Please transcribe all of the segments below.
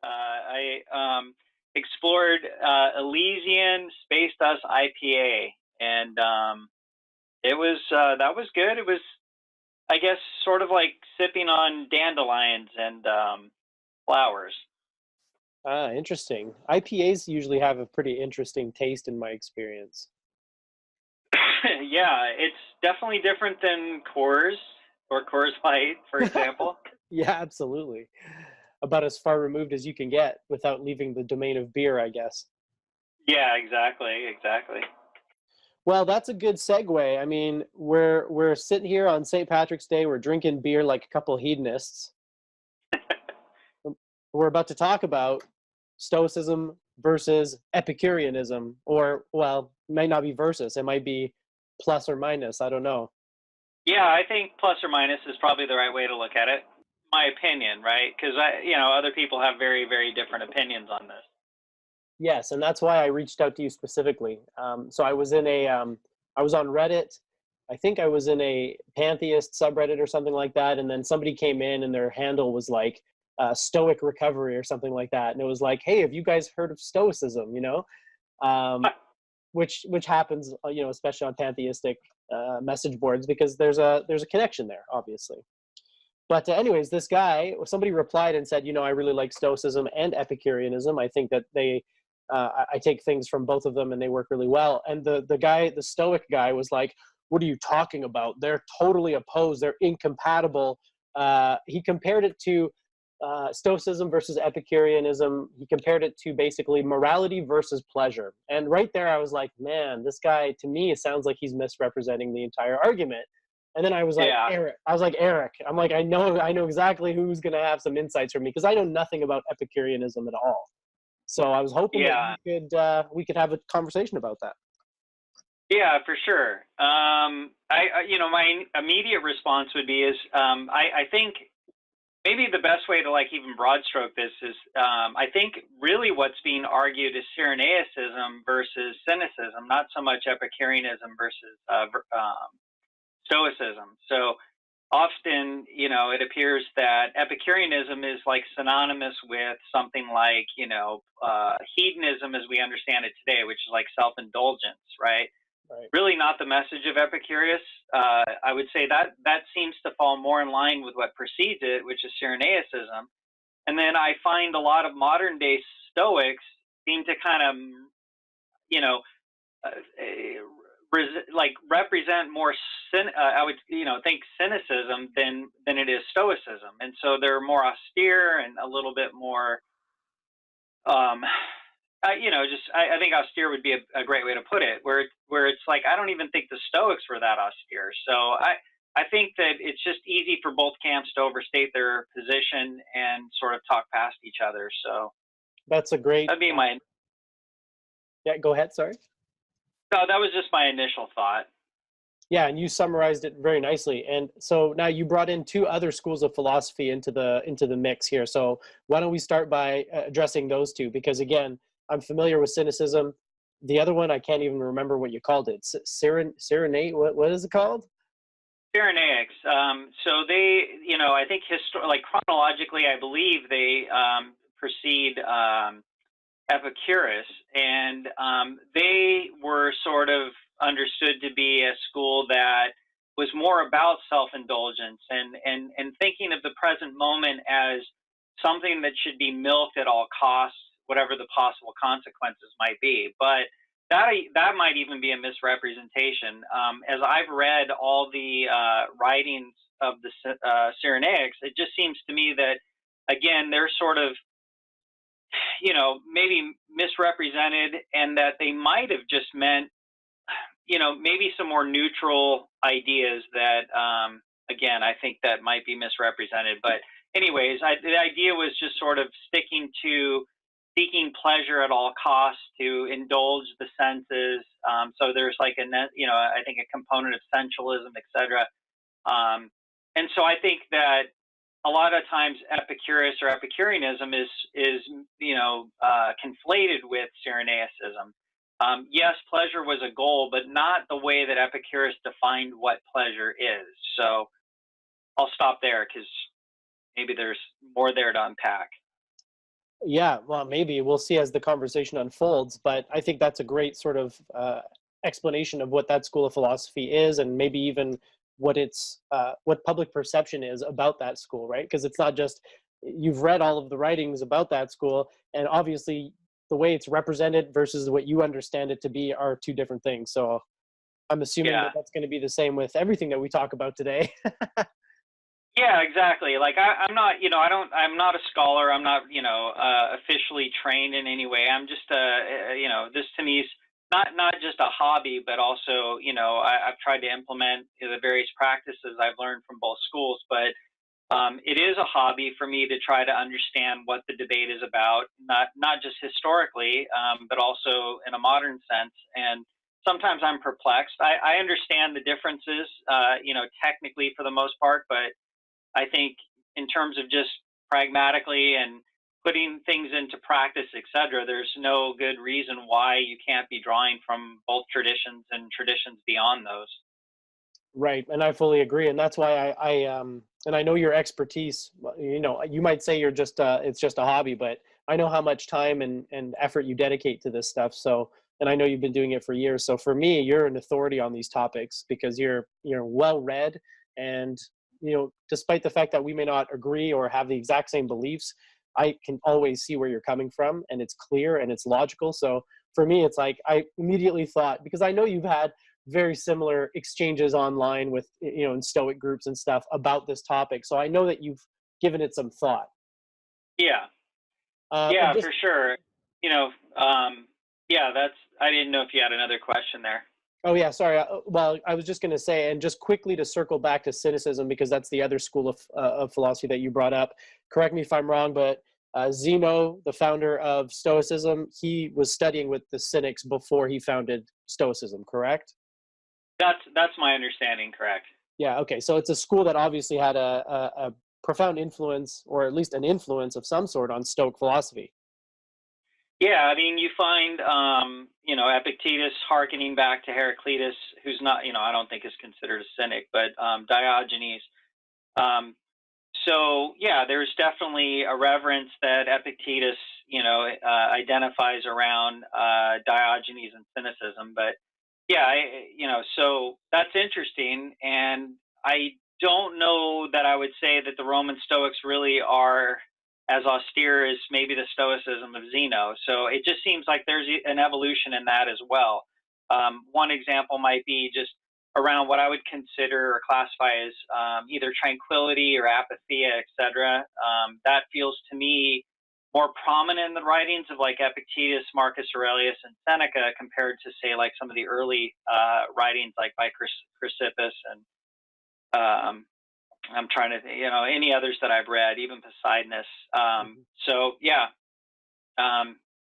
I explored Elysian Space Dust IPA, and it was that was good. It was, I guess, sort of like sipping on dandelions and flowers. Ah, interesting. IPAs usually have a pretty interesting taste in my experience. Yeah, it's definitely different than Coors or Coors Light, for example. Yeah, absolutely. About as far removed as you can get without leaving the domain of beer, I guess. Yeah, exactly, exactly. Well, that's a good segue. I mean, we're sitting here on St. Patrick's Day, we're drinking beer like a couple hedonists. We're about to talk about Stoicism versus Epicureanism, or well, it might not be versus, it might be plus or minus. I don't know. Yeah, I think plus or minus is probably the right way to look at it. My opinion, right? Because other people have very, very different opinions on this. Yes, and that's why I reached out to you specifically. So I was on Reddit. I think I was in a pantheist subreddit or something like that, and then somebody came in and their handle was like Stoic Recovery or something like that, and it was like, "Hey, have you guys heard of Stoicism?" Um, which happens, especially on pantheistic message boards because there's a connection there, obviously. But anyways, this guy, somebody replied and said, I really like Stoicism and Epicureanism. I think that I take things from both of them and they work really well. And the Stoic guy was like, what are you talking about? They're totally opposed. They're incompatible. He compared it to Stoicism versus Epicureanism. He compared it to basically morality versus pleasure. And right there, I was like, man, this guy, to me, it sounds like he's misrepresenting the entire argument. And then I was like, Yeah, Eric. I'm like, I know exactly who's going to have some insights from me because I know nothing about Epicureanism at all. So I was hoping that yeah, we could have a conversation about that. yeah, for sure. My immediate response would be is I think maybe the best way to like even broad stroke this is I think really what's being argued is Cyrenaicism versus Cynicism, not so much Epicureanism versus Stoicism. So often, it appears that Epicureanism is like synonymous with something like, hedonism as we understand it today, which is like self-indulgence, right? Right. Really not the message of Epicurus. I would say that seems to fall more in line with what precedes it, which is Cyrenaicism. And then I find a lot of modern day Stoics seem to kind of, you know, uh, represent more I would think cynicism than it is stoicism, and so they're more austere and a little bit more um, I think austere would be a great way to put it, where it's like I don't even think the Stoics were that austere. So I think that it's just easy for both camps to overstate their position and sort of talk past each other. So That's a great. that'd be my Yeah, go ahead. Sorry. no, that was just my initial thought. Yeah, and you summarized it very nicely. And so now you brought in two other schools of philosophy into the mix here. So why don't we start by addressing those two? Because again, I'm familiar with cynicism. The other one, I can't even remember what you called it. Cyrenate. What is it called? Cyrenaics. So they, I think like chronologically, I believe they precede Epicurus, and they were sort of understood to be a school that was more about self-indulgence and thinking of the present moment as something that should be milked at all costs, whatever the possible consequences might be. But that might even be a misrepresentation. As I've read all the writings of the Cyrenaics, it just seems to me that again they're sort of maybe misrepresented, and that they might have just meant maybe some more neutral ideas that again I think that might be misrepresented. But anyways, the idea was just sort of sticking to seeking pleasure at all costs, to indulge the senses. So there's like I think a component of sensualism, etc. And so I think that a lot of times Epicurus or Epicureanism is conflated with Cyrenaicism. Yes, pleasure was a goal, but not the way that Epicurus defined what pleasure is. So I'll stop there because maybe there's more there to unpack. Yeah, well, maybe we'll see as the conversation unfolds, but I think that's a great sort of explanation of what that school of philosophy is, and maybe even what public perception is about that school, right? Because it's not just you've read all of the writings about that school, and obviously the way it's represented versus what you understand it to be are two different things. So I'm assuming Yeah. that that's going to be the same with everything that we talk about today. Yeah, exactly. Like I'm not, I'm not a scholar. I'm not, officially trained in any way. I'm just, this to me is not just a hobby, but also, I've tried to implement the various practices I've learned from both schools. But it is a hobby for me to try to understand what the debate is about, not just historically, but also in a modern sense. And sometimes I'm perplexed. I understand the differences, technically for the most part, but I think in terms of just pragmatically and putting things into practice, et cetera, there's no good reason why you can't be drawing from both traditions and traditions beyond those. Right, and I fully agree, and that's why and I know your expertise. You might say you're just it's just a hobby, but I know how much time and effort you dedicate to this stuff. So, and I know you've been doing it for years. So for me, you're an authority on these topics because you're well read, and despite the fact that we may not agree or have the exact same beliefs, I can always see where you're coming from, and it's clear and it's logical. So for me, it's like I immediately thought, because I know you've had very similar exchanges online with in Stoic groups and stuff about this topic, so I know that you've given it some thought. Yeah, And yeah, just for sure. You know, yeah, I didn't know if you had another question there. Oh yeah, sorry. Well, I was just going to say, and just quickly to circle back to cynicism, because that's the other school of philosophy that you brought up. Correct me if I'm wrong, but Zeno, the founder of Stoicism, he was studying with the Cynics before he founded Stoicism. Correct? That's my understanding, correct? Yeah. Okay. So it's a school that obviously had a profound influence, or at least an influence of some sort, on Stoic philosophy. Yeah, I mean, you find, Epictetus harkening back to Heraclitus, who's not, I don't think is considered a cynic, but Diogenes. Um, so, yeah, there's definitely a reverence that Epictetus, identifies around Diogenes and cynicism. But yeah, so that's interesting. And I don't know that I would say that the Roman Stoics really are as austere as maybe the Stoicism of Zeno. So it just seems like there's an evolution in that as well. One example might be just around what I would consider or classify as either tranquility or apatheia, etc. That feels to me more prominent in the writings of like Epictetus, Marcus Aurelius, and Seneca compared to say like some of the early writings like by Chrysippus and I'm trying to any others that I've read, even Poseidonus. So yeah,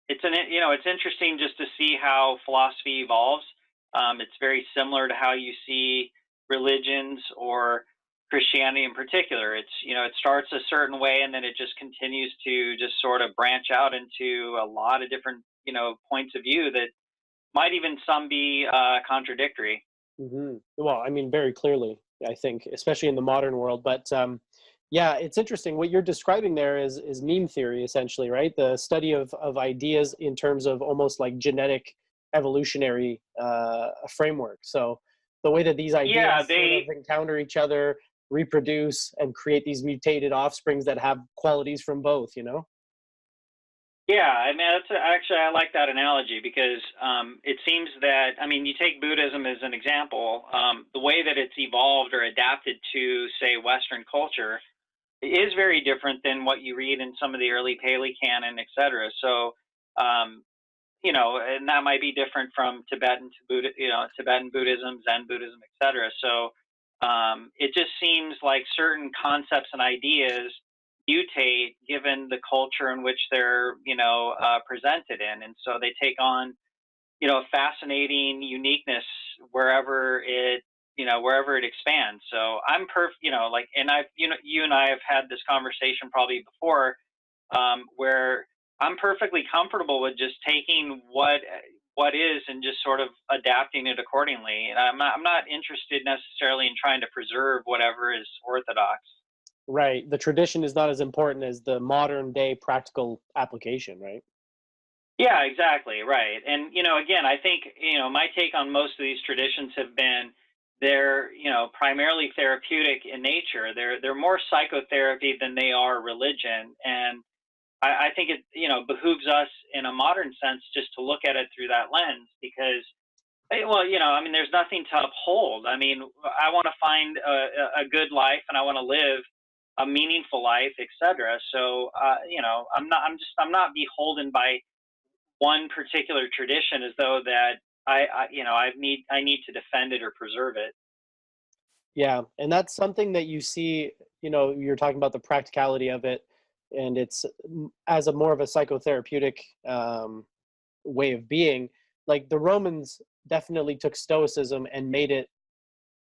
it's interesting just to see how philosophy evolves. It's very similar to how you see religions or Christianity in particular. It starts a certain way and then it just continues to just sort of branch out into a lot of different points of view that might even some be contradictory. Well, I mean, very clearly, I think, especially in the modern world. But yeah, it's interesting. What you're describing there is meme theory, essentially, right? The study of ideas in terms of almost like genetic evolutionary framework. So the way that these Yeah, ideas sort of encounter each other, reproduce, and create these mutated offsprings that have qualities from both. Yeah, I mean, actually, I like that analogy because it seems that, I mean, you take Buddhism as an example, the way that it's evolved or adapted to, say, Western culture is very different than what you read in some of the early Pali Canon, et cetera. So, and that might be different from Tibetan to Tibetan Buddhism, Zen Buddhism, et cetera. So, it just seems like certain concepts and ideas mutate given the culture in which they're presented in, and so they take on fascinating uniqueness wherever it expands. So I'm and I've you and I have had this conversation probably before, where I'm perfectly comfortable with just taking what is and just sort of adapting it accordingly. And I'm not interested necessarily in trying to preserve whatever is orthodox. Right. The tradition is not as important as the modern day practical application, right? Yeah, exactly, right. And again, I think my take on most of these traditions have been they're primarily therapeutic in nature. They're more psychotherapy than they are religion, and I think it behooves us in a modern sense just to look at it through that lens because well, I mean, there's nothing to uphold. I mean, I want to find a good life and I want to live a meaningful life, etc. So, I'm not beholden by one particular tradition as though that I need to defend it or preserve it. Yeah, and that's something that you see, you're talking about the practicality of it, and it's as a more of a psychotherapeutic way of being. Like the Romans definitely took Stoicism and made it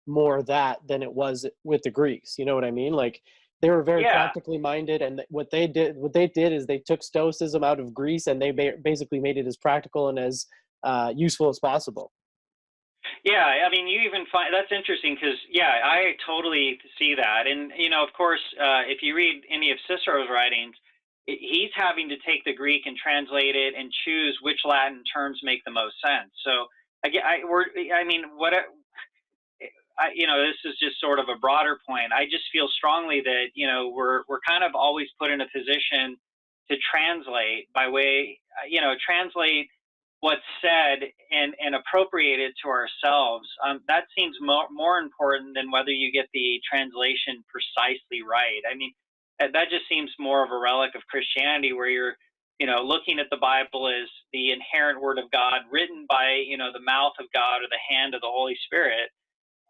more that than it was with the Greeks. You know what I mean? Like they were very Yeah, practically minded, and what they did is they took Stoicism out of Greece and they basically made it as practical and as useful as possible. yeah. I mean, you even find that's interesting because yeah, I totally see that. And of course, if you read any of Cicero's writings, he's having to take the Greek and translate it and choose which Latin terms make the most sense. So again, I mean, this is just sort of a broader point. I just feel strongly that we're kind of always put in a position to translate by way, translate what's said and appropriate it to ourselves. That seems more important than whether you get the translation precisely right. I mean, that just seems more of a relic of Christianity, where you're looking at the Bible as the inherent Word of God, written by the mouth of God or the hand of the Holy Spirit.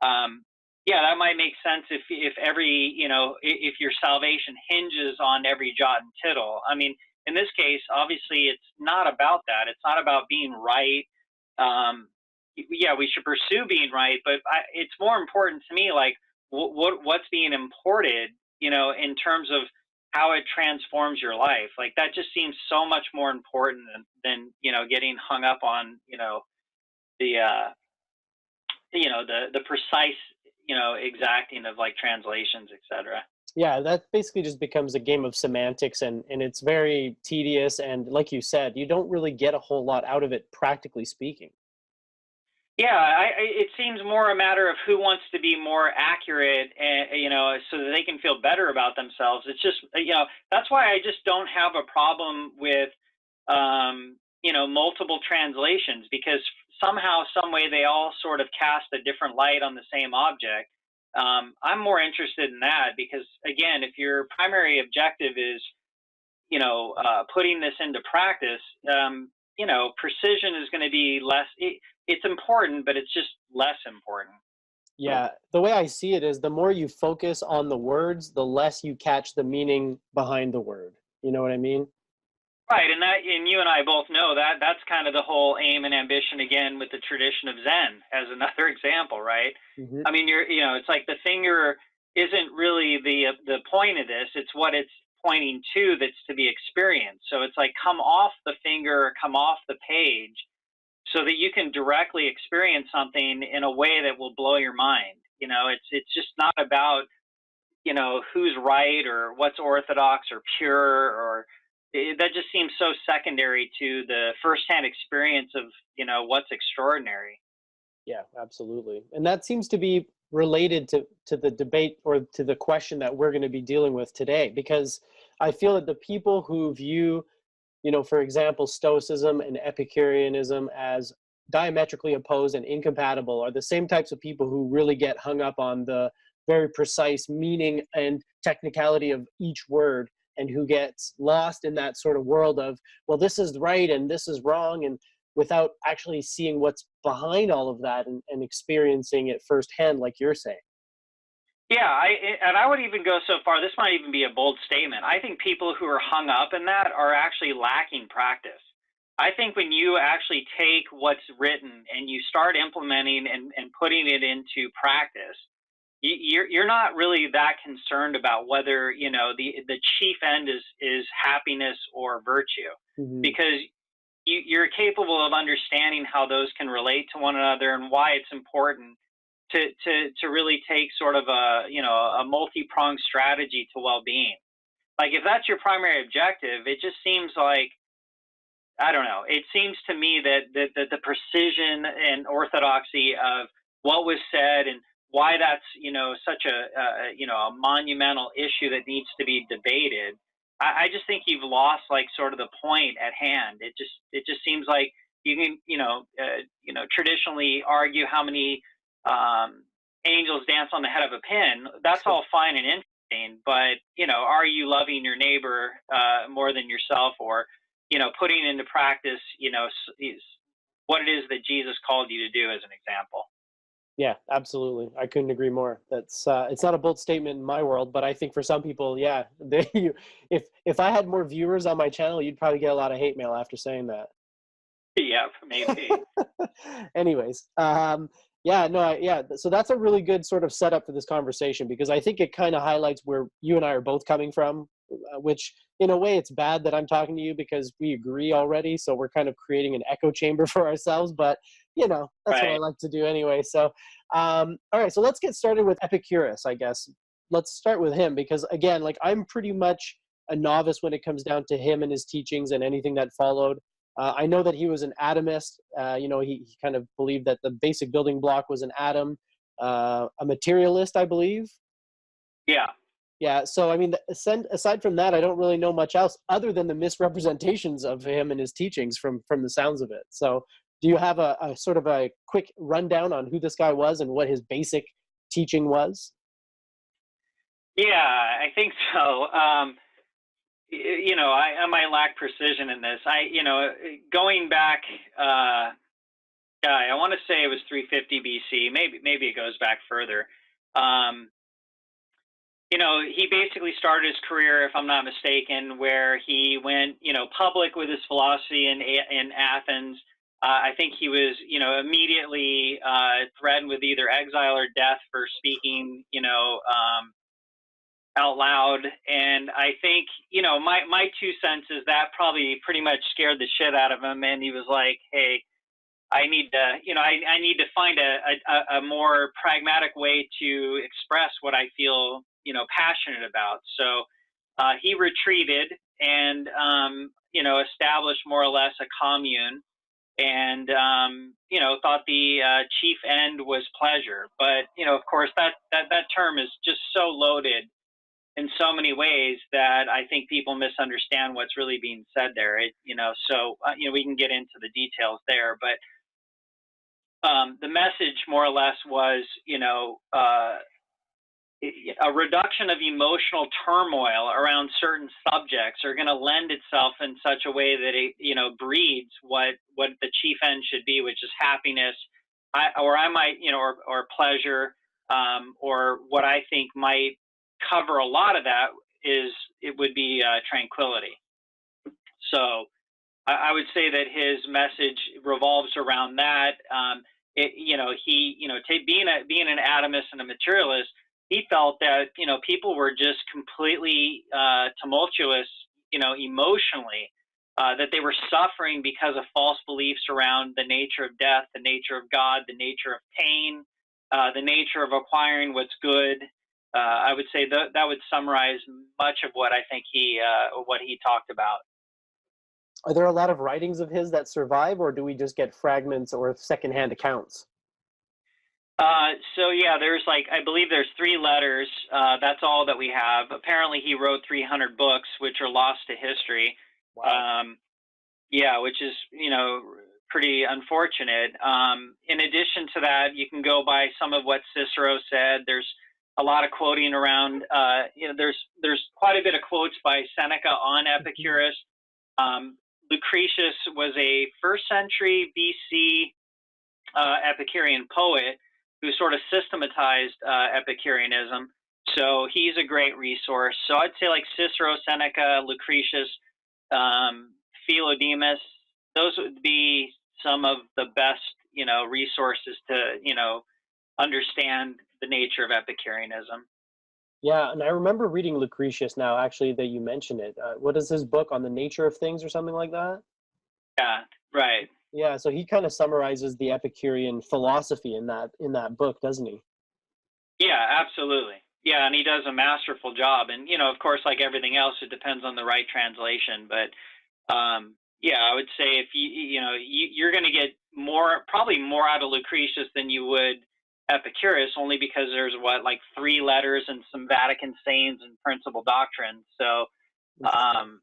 Yeah, that might make sense if every if your salvation hinges on every jot and tittle. I mean, in this case, obviously, it's not about that. It's not about being right. Yeah, we should pursue being right, but it's more important to me, like what's being imported, in terms of how it transforms your life. Like that just seems so much more important than getting hung up on the the precise exacting of like translations, etc. Yeah, that basically just becomes a game of semantics, and it's very tedious, and like you said, you don't really get a whole lot out of it practically speaking. Yeah, it seems more a matter of who wants to be more accurate, and so that they can feel better about themselves. It's just that's why I just don't have a problem with multiple translations, because somehow, some way, they all sort of cast a different light on the same object. I'm more interested in that because, again, if your primary objective is putting this into practice, precision is going to be less. It's important, but it's just less important. Yeah, the way I see it is the more you focus on the words, the less you catch the meaning behind the word. You know what I mean? Right, and you and I both know that that's kind of the whole aim and ambition, again, with the tradition of Zen as another example, right? Hmm. I mean, it's like the finger isn't really the point of this; it's what it's pointing to that's to be experienced. So it's like come off the finger, come off the page, so that you can directly experience something in a way that will blow your mind. It's just not about who's right or what's orthodox or pure, or that just seems so secondary to the firsthand experience of what's extraordinary. Yeah, absolutely. And that seems to be related to the debate or to the question that we're going to be dealing with today, because I feel that the people who view, for example, Stoicism and Epicureanism as diametrically opposed and incompatible are the same types of people who really get hung up on the very precise meaning and technicality of each word, and who gets lost in that sort of world of, well, this is right and this is wrong, and without actually seeing what's behind all of that, and experiencing it firsthand, like you're saying. Yeah, and I would even go so far. This might even be a bold statement. I think people who are hung up in that are actually lacking practice. I think when you actually take what's written and you start implementing and putting it into practice, you're not really that concerned about whether the chief end is happiness or virtue, Hmm. because you're capable of understanding how those can relate to one another and why it's important to really take sort of a, a multi-pronged strategy to well-being. Like if that's your primary objective, it just seems like, I don't know. It seems to me that the precision and orthodoxy of what was said and why that's, such a monumental issue that needs to be debated. I just think you've lost like sort of the point at hand. It just seems like you can, traditionally argue how many angels dance on the head of a pin. That's all fine and interesting, but are you loving your neighbor more than yourself, or putting into practice, what it is that Jesus called you to do, as an example. Yeah, absolutely. I couldn't agree more. That's it's not a bold statement in my world, but I think for some people, yeah, if I had more viewers on my channel, you'd probably get a lot of hate mail after saying that. Yeah, maybe. Anyways, yeah, no, yeah. So that's a really good sort of setup for this conversation, because I think it kind of highlights where you and I are both coming from, which in a way it's bad that I'm talking to you because we agree already. So we're kind of creating an echo chamber for ourselves, but that's what I Right. like to do anyway. So, all right, so let's get started with Epicurus, I guess. Let's start with him because again, like I'm pretty much a novice when it comes down to him and his teachings and anything that followed. I know that he was an atomist. He kind of believed that the basic building block was an atom, a materialist, I believe. Yeah. Yeah. So, I mean, aside from that, I don't really know much else other than the misrepresentations of him and his teachings from the sounds of it. So, do you have a sort of a quick rundown on who this guy was and what his basic teaching was? Yeah, I think so. I might lack precision in this. Going back, I want to say it was 350 BC. Maybe it goes back further. Um, he basically started his career, if I'm not mistaken, where he went, public with his philosophy in Athens. I think he was, immediately threatened with either exile or death for speaking, out loud. And I think, my 2 cents is that probably pretty much scared the shit out of him. And he was like, hey, I need to, I need to find a more pragmatic way to express what I feel, passionate about. So he retreated and, established more or less a commune, and, thought the chief end was pleasure. But, of course, that term is just so loaded in so many ways that I think people misunderstand what's really being said there. We can get into the details there, but the message more or less was, a reduction of emotional turmoil around certain subjects are going to lend itself in such a way that it, breeds what the chief end should be, which is happiness, or pleasure, or what I think might cover a lot of that it would be tranquility. So I would say that his message revolves around that. Being an atomist and a materialist, he felt that people were just completely tumultuous, emotionally, that they were suffering because of false beliefs around the nature of death, the nature of God, the nature of pain, the nature of acquiring what's good. I would say that would summarize much of what I think what he talked about. Are there a lot of writings of his that survive, or do we just get fragments or secondhand accounts? So yeah, I believe there's 3 letters. That's all that we have. Apparently he wrote 300 books, which are lost to history. Wow. Yeah, which is, pretty unfortunate. In addition to that, you can go by some of what Cicero said. There's a lot of quoting around, there's quite a bit of quotes by Seneca on Epicurus. Lucretius was a 1st century BC Epicurean poet who sort of systematized Epicureanism. So he's a great resource. So I'd say like Cicero, Seneca, Lucretius, Philodemus, those would be some of the best, resources to, understand the nature of Epicureanism. Yeah, and I remember reading Lucretius now, actually, that you mentioned it. What is his book on the nature of things or something like that? Yeah, right. Yeah, so he kind of summarizes the Epicurean philosophy in that book, doesn't he? Yeah, absolutely. Yeah, and he does a masterful job. And, of course, like everything else, it depends on the right translation. But yeah, I would say if you're going to get probably more out of Lucretius than you would Epicurus, only because there's like 3 letters and some Vatican sayings and principal doctrines. So, Interesting.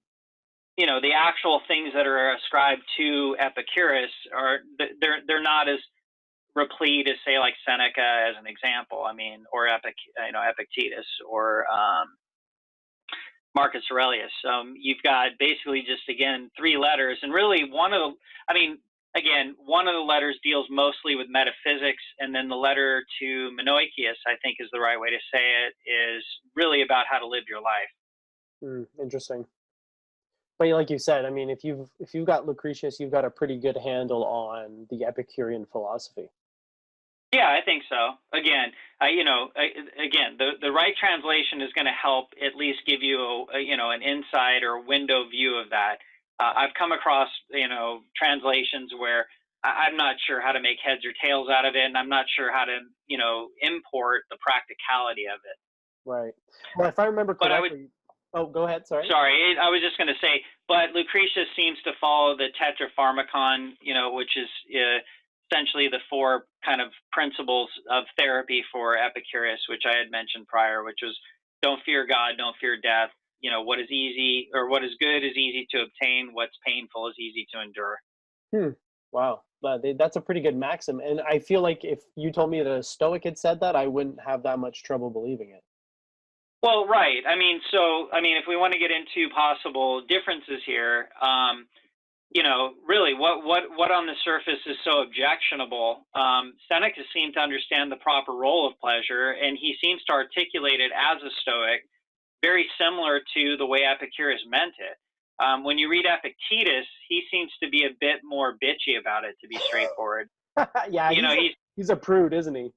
the actual things that are ascribed to Epicurus they're not as replete as, say, like Seneca as an example. I mean, or Epictetus or Marcus Aurelius. You've got basically just, again, 3 letters, and really one of the letters deals mostly with metaphysics, and then the letter to Menoikeus, I think is the right way to say it, is really about how to live your life. Interesting. But like you said, I mean, if you've got Lucretius, you've got a pretty good handle on the Epicurean philosophy. Yeah, I think so. Again, the right translation is going to help at least give you an insight or window view of that. I've come across translations where I'm not sure how to make heads or tails out of it, and I'm not sure how to import the practicality of it. Right. Well, if I remember correctly, oh, go ahead. Sorry. Sorry, I was just going to say, but Lucretius seems to follow the Tetrapharmacon, which is essentially the 4 kind of principles of therapy for Epicurus, which I had mentioned prior, which was don't fear God, don't fear death. What is easy or what is good is easy to obtain. What's painful is easy to endure. Wow. That's a pretty good maxim. And I feel like if you told me that a Stoic had said that, I wouldn't have that much trouble believing it. Well, right. If we want to get into possible differences here, really, what on the surface is so objectionable? Seneca seemed to understand the proper role of pleasure, and he seems to articulate it as a Stoic, very similar to the way Epicurus meant it. When you read Epictetus, he seems to be a bit more bitchy about it, to be straightforward. Yeah, he's a prude, isn't he?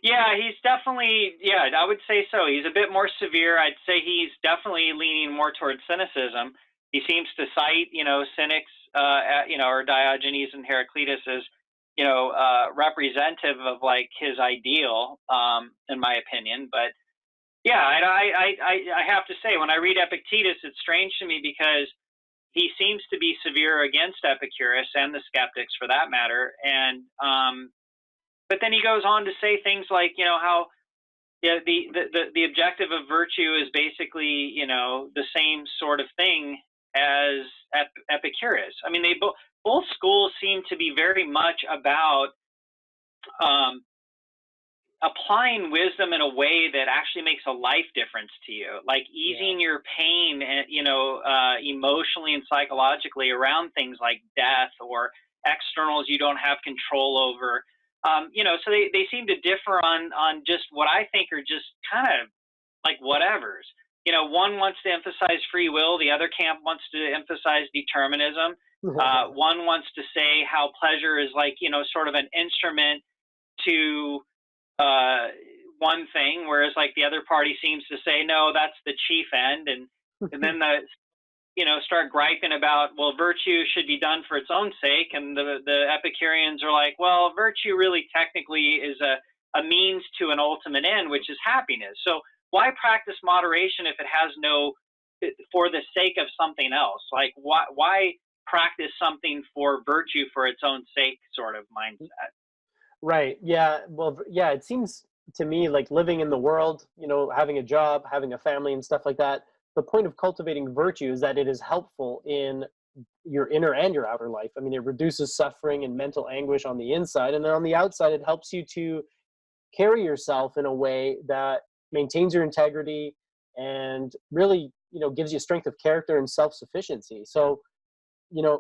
Yeah, he's definitely, yeah, I would say so. He's a bit more severe. I'd say he's definitely leaning more towards cynicism. He seems to cite, cynics, or Diogenes and Heraclitus as, representative of like his ideal, in my opinion. But yeah, I have to say, when I read Epictetus, it's strange to me because he seems to be severe against Epicurus and the skeptics for that matter. And, but then he goes on to say things like, how the objective of virtue is basically, the same sort of thing as Epicurus. I mean, they both schools seem to be very much about applying wisdom in a way that actually makes a life difference to you, like easing your pain, emotionally and psychologically around things like death or externals you don't have control over. So they seem to differ on just what I think are just kind of like whatevers. One wants to emphasize free will. The other camp wants to emphasize determinism. One wants to say how pleasure is like, sort of an instrument to one thing, whereas like the other party seems to say, no, that's the chief end. And then start griping about, well, virtue should be done for its own sake. And the Epicureans are like, well, virtue really technically is a means to an ultimate end, which is happiness. So why practice moderation if it has for the sake of something else? Like why practice something for virtue for its own sake sort of mindset? Right. Yeah. Well, yeah, it seems to me like living in the world, having a job, having a family and stuff like that. The point of cultivating virtue is that it is helpful in your inner and your outer life. I mean, it reduces suffering and mental anguish on the inside. And then on the outside, it helps you to carry yourself in a way that maintains your integrity and really, gives you strength of character and self-sufficiency. So, Yeah.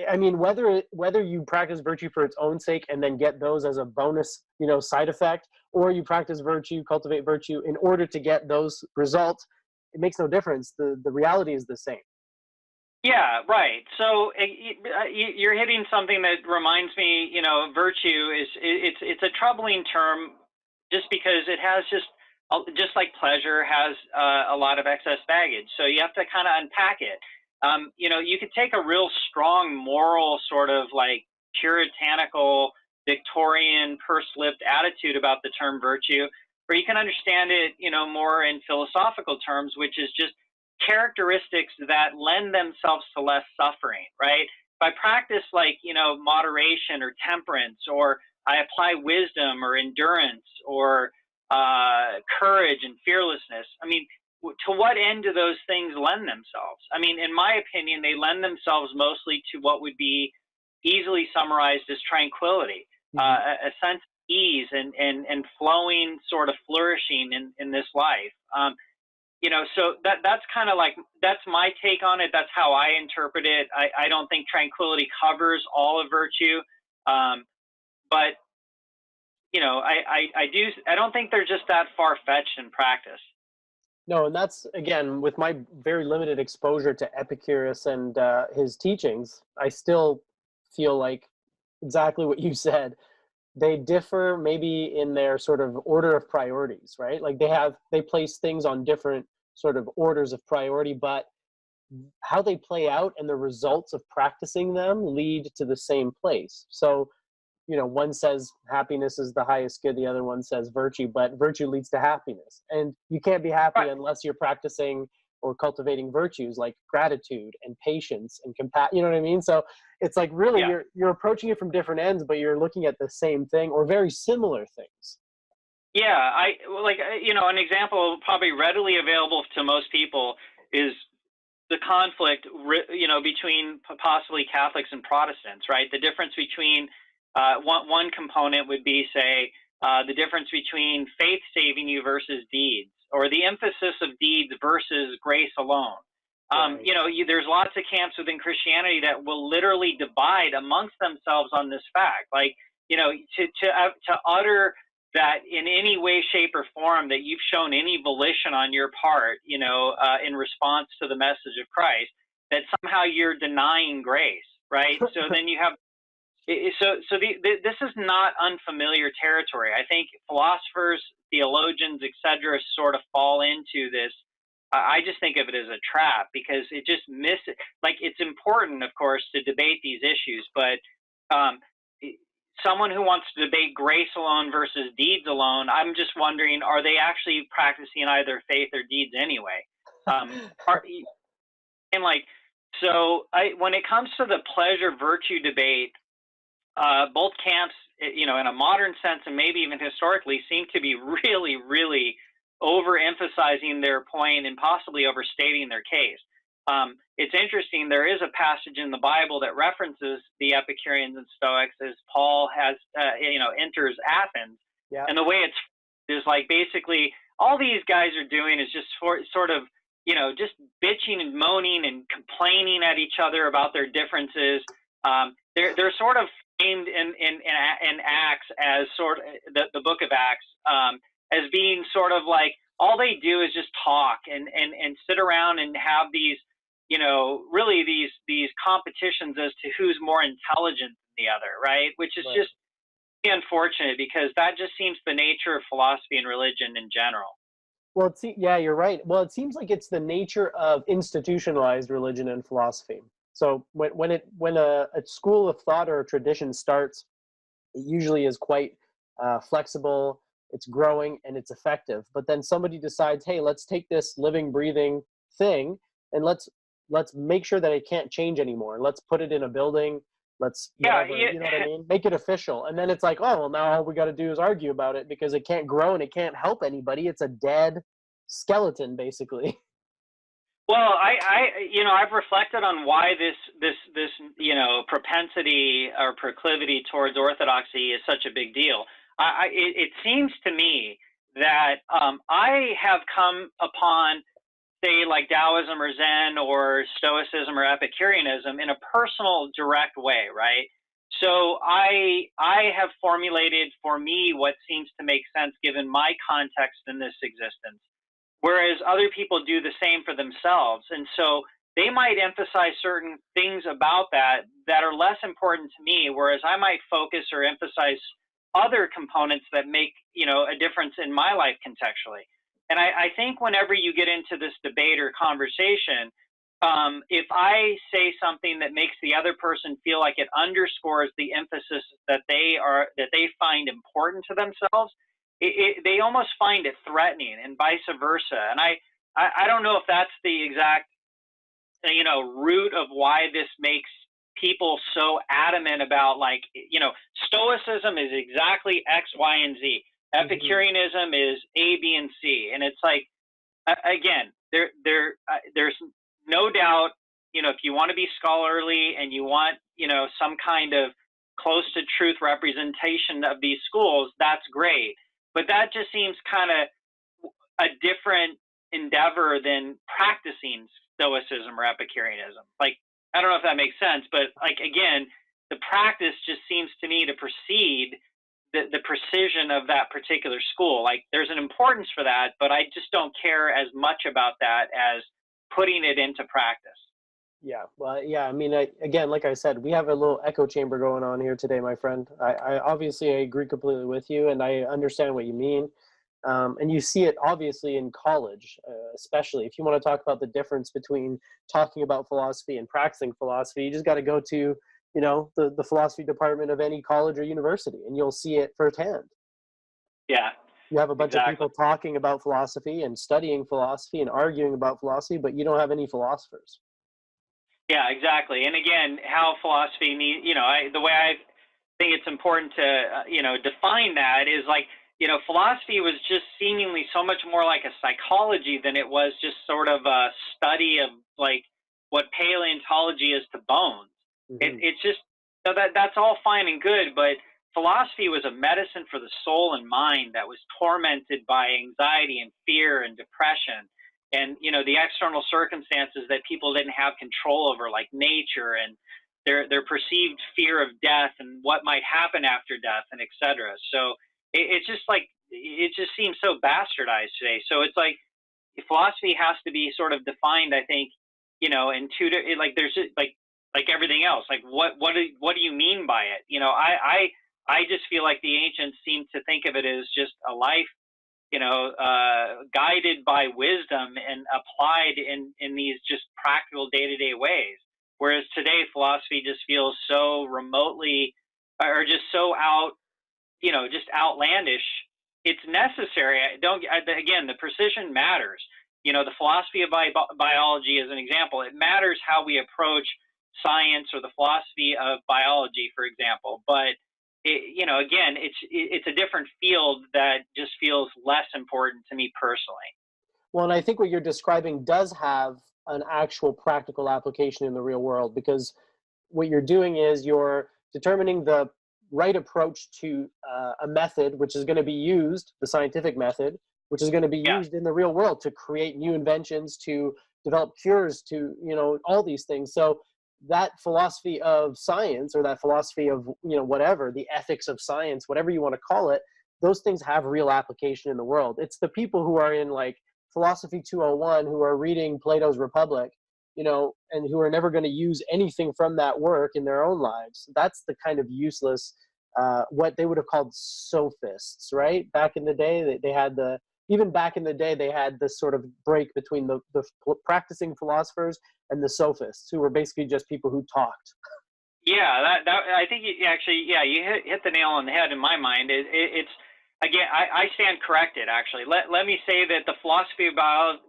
I mean, whether you practice virtue for its own sake and then get those as a bonus, side effect, or you practice virtue, cultivate virtue in order to get those results, it makes no difference. The reality is the same. Yeah, right. So you're hitting something that reminds me, virtue it's a troubling term, just because it has just like pleasure has a lot of excess baggage. So you have to kind of unpack it. You could take a real strong moral sort of like puritanical, Victorian, pursed-lipped attitude about the term virtue, or you can understand it, more in philosophical terms, which is just characteristics that lend themselves to less suffering, right? If I practice like, moderation or temperance, or I apply wisdom or endurance or courage and fearlessness, I mean, to what end do those things lend themselves? I mean, in my opinion, they lend themselves mostly to what would be easily summarized as tranquility, a sense of ease and flowing sort of flourishing in this life. So that's kind of like, that's my take on it. That's how I interpret it. I don't think tranquility covers all of virtue. But, I don't think they're just that far-fetched in practice. No, and that's, again, with my very limited exposure to Epicurus and his teachings, I still feel like exactly what you said. They differ maybe in their sort of order of priorities, right? Like they place things on different sort of orders of priority, but how they play out and the results of practicing them lead to the same place. So, one says happiness is the highest good, the other one says virtue, but virtue leads to happiness. And you can't be happy Right. unless you're practicing or cultivating virtues like gratitude and patience and compassion. You know what I mean? So it's like really Yeah. you're approaching it from different ends, but you're looking at the same thing or very similar things. Yeah, an example probably readily available to most people is the conflict, between possibly Catholics and Protestants, right? The difference between one component would be, say, the difference between faith saving you versus deeds, or the emphasis of deeds versus grace alone. Right. There's lots of camps within Christianity that will literally divide amongst themselves on this fact. Like, to utter that in any way, shape, or form that you've shown any volition on your part, in response to the message of Christ, that somehow you're denying grace, right? So then you have, this is not unfamiliar territory. I think philosophers, theologians, etc., sort of fall into this. I just think of it as a trap because it just misses. Like, it's important, of course, to debate these issues, but someone who wants to debate grace alone versus deeds alone, I'm just wondering, are they actually practicing either faith or deeds anyway? When it comes to the pleasure virtue debate, both camps, in a modern sense and maybe even historically, seem to be really, really overemphasizing their point and possibly overstating their case. It's interesting. There is a passage in the Bible that references the Epicureans and Stoics as Paul enters Athens. Yeah. And the way it's is like basically all these guys are doing is just sort of, just bitching and moaning and complaining at each other about their differences. They're sort of framed in Acts as sort of the book of Acts as being sort of like all they do is just talk and sit around and have these, really these competitions as to who's more intelligent than the other, right? Which is just unfortunate because that just seems the nature of philosophy and religion in general. Well, yeah, you're right. Well, it seems like it's the nature of institutionalized religion and philosophy. So when a school of thought or a tradition starts, it usually is quite flexible, it's growing, and it's effective. But then somebody decides, hey, let's take this living, breathing thing and let's make sure that it can't change anymore. Let's put it in a building. Let's, you know what I mean? Make it official. And then it's like, oh, well, now all we got to do is argue about it because it can't grow and it can't help anybody. It's a dead skeleton, basically. Well, I've reflected on why this propensity or proclivity towards orthodoxy is such a big deal. It seems to me that I have come upon, say, like Taoism or Zen or Stoicism or Epicureanism in a personal, direct way, right? So I have formulated for me what seems to make sense given my context in this existence, whereas other people do the same for themselves. And so they might emphasize certain things about that are less important to me, whereas I might focus or emphasize other components that make, a difference in my life contextually. And I think whenever you get into this debate or conversation, if I say something that makes the other person feel like it underscores the emphasis that they find important to themselves, they almost find it threatening, and vice versa. And I don't know if that's the exact root of why this makes people so adamant about, like, Stoicism is exactly X, Y, and Z. Epicureanism is A, B, and C, and it's like, again, there's no doubt, if you want to be scholarly and you want, some kind of close to truth representation of these schools, that's great. But that just seems kind of a different endeavor than practicing Stoicism or Epicureanism. Like, I don't know if that makes sense, but, like, again, the practice just seems to me to precede the precision of that particular school. Like, there's an importance for that, but I just don't care as much about that as putting it into practice. Yeah, well, yeah. I mean, again, like I said, we have a little echo chamber going on here today, my friend. I obviously I agree completely with you, and I understand what you mean. And you see it obviously in college, especially if you want to talk about the difference between talking about philosophy and practicing philosophy. You just got to go to, the philosophy department of any college or university, and you'll see it firsthand. Yeah, you have a bunch exactly. of people talking about philosophy and studying philosophy and arguing about philosophy, but you don't have any philosophers. Yeah, exactly. And again, how philosophy needs, the way I think it's important to, define that is, like, philosophy was just seemingly so much more like a psychology than it was just sort of a study of, like, what paleontology is to bones. It's just, that's all fine and good, but philosophy was a medicine for the soul and mind that was tormented by anxiety and fear and depression, and the external circumstances that people didn't have control over, like nature and their perceived fear of death and what might happen after death, and etc. So it's just like, it just seems so bastardized today. So it's like philosophy has to be sort of defined, I think, in two, like, there's just like everything else. Like, what do you mean by it? I just feel like the ancients seem to think of it as just a life, guided by wisdom and applied in these just practical day-to-day ways. Whereas today, philosophy just feels so remotely, or just so just outlandish. It's necessary. Again, the precision matters. The philosophy of biology is an example. It matters how we approach science, or the philosophy of biology, for example. But again, it's a different field that just feels less important to me personally. Well, and I think what you're describing does have an actual practical application in the real world, because what you're doing is you're determining the right approach to a method which is going to be used, the scientific method, which is going to be used in the real world to create new inventions, to develop cures, to, all these things. So that philosophy of science, or that philosophy of, whatever, the ethics of science, whatever you want to call it, those things have real application in the world. It's the people who are in, like, philosophy 201, who are reading Plato's Republic, and who are never going to use anything from that work in their own lives. That's the kind of useless, what they would have called sophists, right? Back in the day, they had even back in the day, they had this sort of break between the practicing philosophers and the sophists, who were basically just people who talked. Yeah, that I think you hit the nail on the head in my mind. It's again, I stand corrected, actually. Let me say that the philosophy of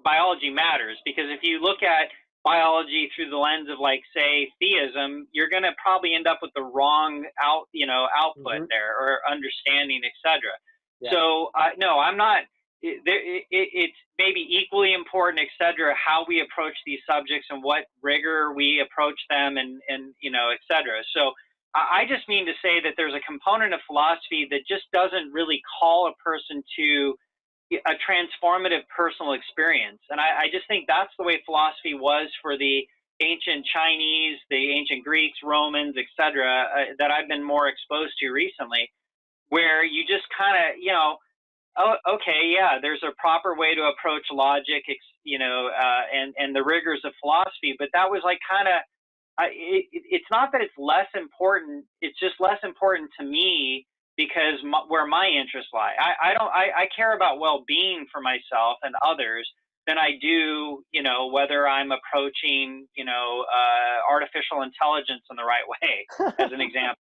biology matters, because if you look at biology through the lens of, like, say, theism, you're going to probably end up with the wrong output there, or understanding, etc. Yeah. So no, I'm not. It's maybe equally important, etc., how we approach these subjects and what rigor we approach them, and etc. So I just mean to say that there's a component of philosophy that just doesn't really call a person to a transformative personal experience. And I just think that's the way philosophy was for the ancient Chinese, the ancient Greeks, Romans, etc., that I've been more exposed to recently, where you just kind of, okay, yeah, there's a proper way to approach logic, and the rigors of philosophy, but that was like kind of, it's not that it's less important, it's just less important to me, because where my interests lie. I care about well-being for myself and others than I do, whether I'm approaching, artificial intelligence in the right way, as an example.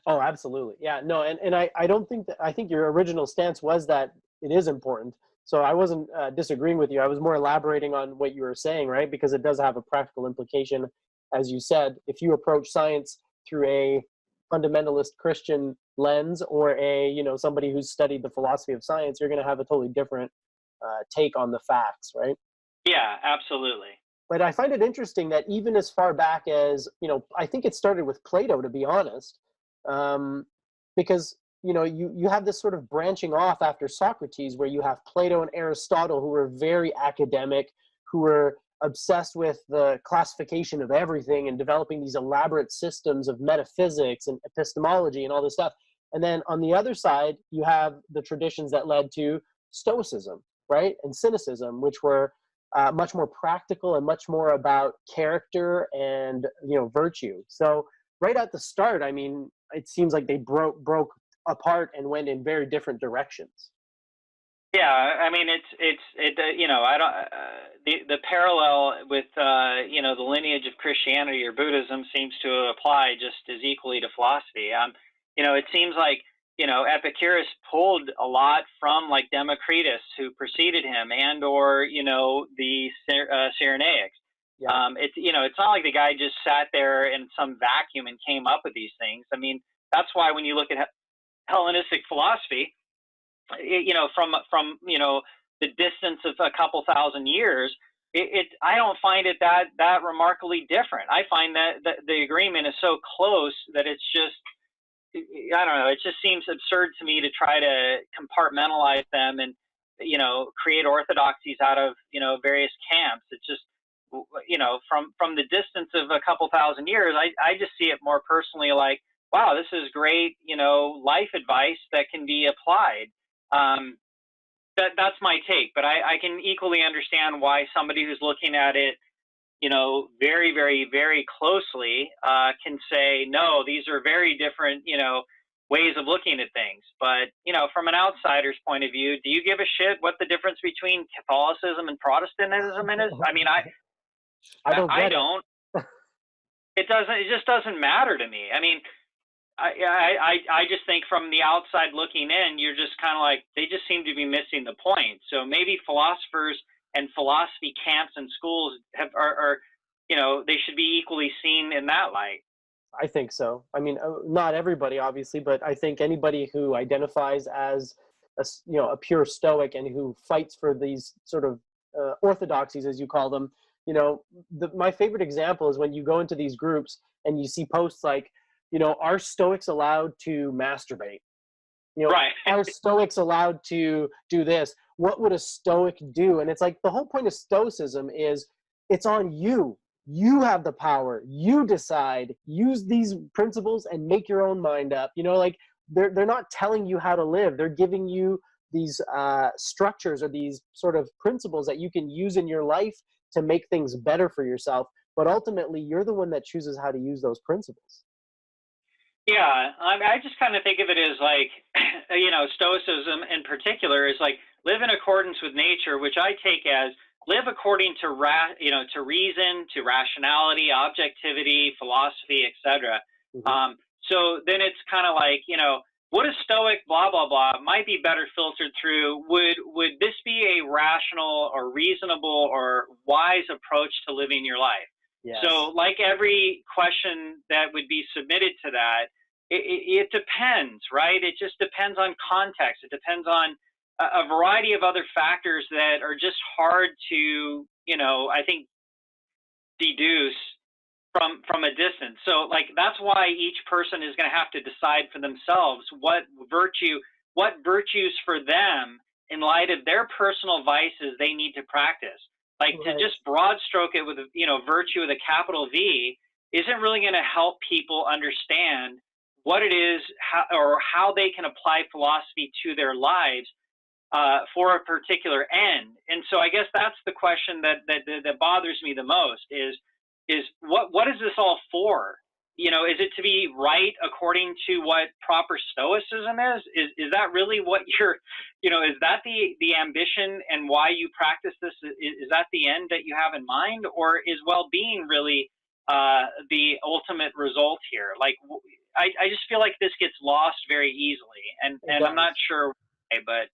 Oh, absolutely. Yeah, no, and I don't think that, I think your original stance was that it is important. So I wasn't disagreeing with you. I was more elaborating on what you were saying, right? Because it does have a practical implication. As you said, if you approach science through a fundamentalist Christian lens, or somebody who's studied the philosophy of science, you're going to have a totally different take on the facts, right? Yeah, absolutely. But I find it interesting that even as far back as, I think it started with Plato, to be honest, um, because, you have this sort of branching off after Socrates, where you have Plato and Aristotle, who were very academic, who were obsessed with the classification of everything and developing these elaborate systems of metaphysics and epistemology and all this stuff. And then on the other side, you have the traditions that led to Stoicism, right? And Cynicism, which were much more practical and much more about character and virtue. So right at the start, I mean, it seems like they broke apart and went in very different directions. Yeah, I mean, I don't, the parallel with, the lineage of Christianity or Buddhism seems to apply just as equally to philosophy. It seems like, Epicurus pulled a lot from like Democritus, who preceded him, and or, the Cyrenaics. Yeah. It's not like the guy just sat there in some vacuum and came up with these things. I mean, that's why when you look at Hellenistic philosophy, from the distance of a couple thousand years, I don't find it that remarkably different. I find that the agreement is so close that it's just, I don't know, it just seems absurd to me to try to compartmentalize them and create orthodoxies out of various camps. It's just, from the distance of a couple thousand years, I just see it more personally like, wow, this is great, life advice that can be applied. That's my take, but I can equally understand why somebody who's looking at it, very, very, very closely, can say, no, these are very different, ways of looking at things. But, from an outsider's point of view, do you give a shit what the difference between Catholicism and Protestantism is? I mean, I don't. It just doesn't matter to me. I mean, I just think from the outside looking in, you're just kind of like, they just seem to be missing the point. So maybe philosophers and philosophy camps and schools are they should be equally seen in that light. I think so. I mean, not everybody, obviously, but I think anybody who identifies as a pure Stoic and who fights for these sort of orthodoxies, as you call them, my favorite example is when you go into these groups and you see posts like, are Stoics allowed to masturbate? Right. Are Stoics allowed to do this? What would a Stoic do? And it's like, the whole point of Stoicism is it's on you. You have the power. You decide. Use these principles and make your own mind up. Like they're not telling you how to live. They're giving you these structures or these sort of principles that you can use in your life to make things better for yourself. But ultimately, you're the one that chooses how to use those principles. Yeah, I just kind of think of it as like, Stoicism in particular is like live in accordance with nature, which I take as live according to to reason, to rationality, objectivity, philosophy, etc. Mm-hmm. So then it's kind of like, what is Stoic, blah blah blah, might be better filtered through. Would this be a rational or reasonable or wise approach to living your life? Yes. So like every question that would be submitted to that, it depends, right? It just depends on context. It depends on a variety of other factors that are just hard to, I think, deduce from a distance. So like, that's why each person is going to have to decide for themselves what virtues for them in light of their personal vices they need to practice. Like right. To just broad stroke it with virtue with a capital V isn't really going to help people understand what it is, how they can apply philosophy to their lives for a particular end. And so I guess that's the question that bothers me the most is what is this all for? is it to be right according to what proper Stoicism is? Is that really what you're, is that the ambition and why you practice this? Is that the end that you have in mind, or is well-being really the ultimate result here? Like, I just feel like this gets lost very easily, and I'm not sure why, but.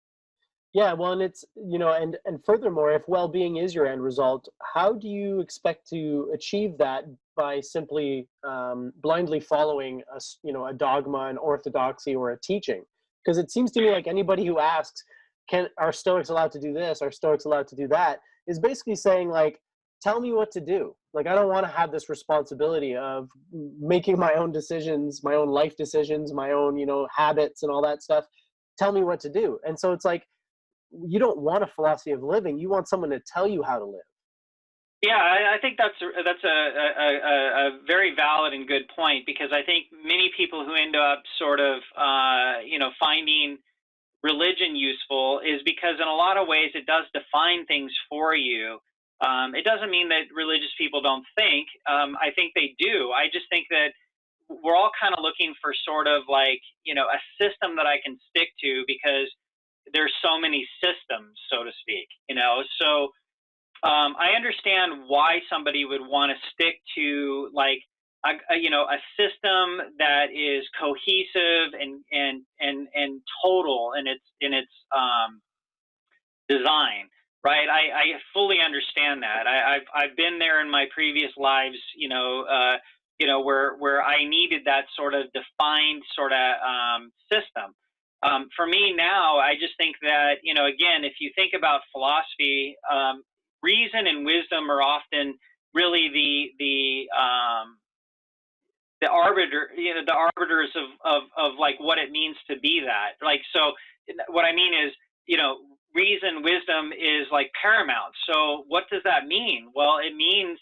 Yeah, well, and it's, and furthermore, if well-being is your end result, how do you expect to achieve that by simply blindly following a dogma, an orthodoxy, or a teaching? Because it seems to me like anybody who asks, are Stoics allowed to do this? Are Stoics allowed to do that? Is basically saying, like, tell me what to do. Like, I don't want to have this responsibility of making my own decisions, my own life decisions, my own, habits and all that stuff. Tell me what to do. And so it's like, you don't want a philosophy of living. You want someone to tell you how to live. Yeah, I think that's a very valid and good point, because I think many people who end up sort of, finding religion useful is because in a lot of ways it does define things for you. It doesn't mean that religious people don't think. I think they do. I just think that we're all kind of looking for sort of like, a system that I can stick to, because there's so many systems, so to speak, so I understand why somebody would want to stick to like a system that is cohesive and total in its design, right? I fully understand that. I've been there in my previous lives, where I needed that sort of defined sort of system. For me now, I just think that, again, if you think about philosophy, reason and wisdom are often really the arbiters of like what it means to be that. Like, so what I mean is, reason, wisdom is like paramount. So what does that mean? Well, it means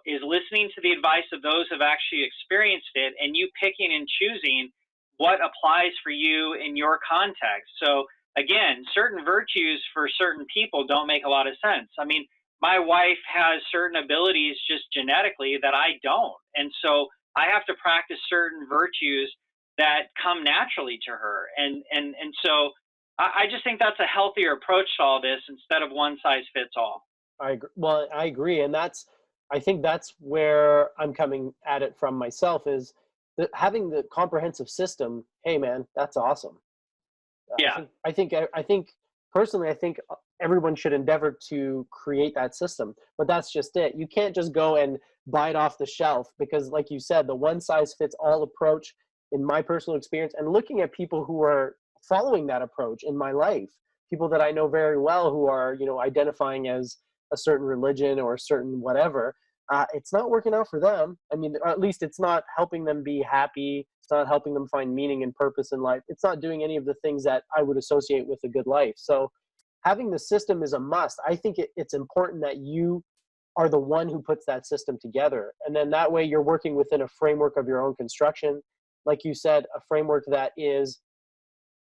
is listening to the advice of those who have actually experienced it, and you picking and choosing what applies for you in your context. So again, certain virtues for certain people don't make a lot of sense. I mean, my wife has certain abilities just genetically that I don't. And so I have to practice certain virtues that come naturally to her. And so I just think that's a healthier approach to all this instead of one size fits all. I agree. Well, I agree. And I think that's where I'm coming at it from myself, is having the comprehensive system. Hey, man, that's awesome. Yeah. I think personally, I think everyone should endeavor to create that system, but that's just it. You can't just go and buy it off the shelf, because like you said, the one size fits all approach, in my personal experience, and looking at people who are following that approach in my life, people that I know very well who are, identifying as a certain religion or a certain whatever, it's not working out for them. I mean, or at least it's not helping them be happy. It's not helping them find meaning and purpose in life. It's not doing any of the things that I would associate with a good life. So having the system is a must. I think it's important that you are the one who puts that system together. And then that way you're working within a framework of your own construction. Like you said, a framework that is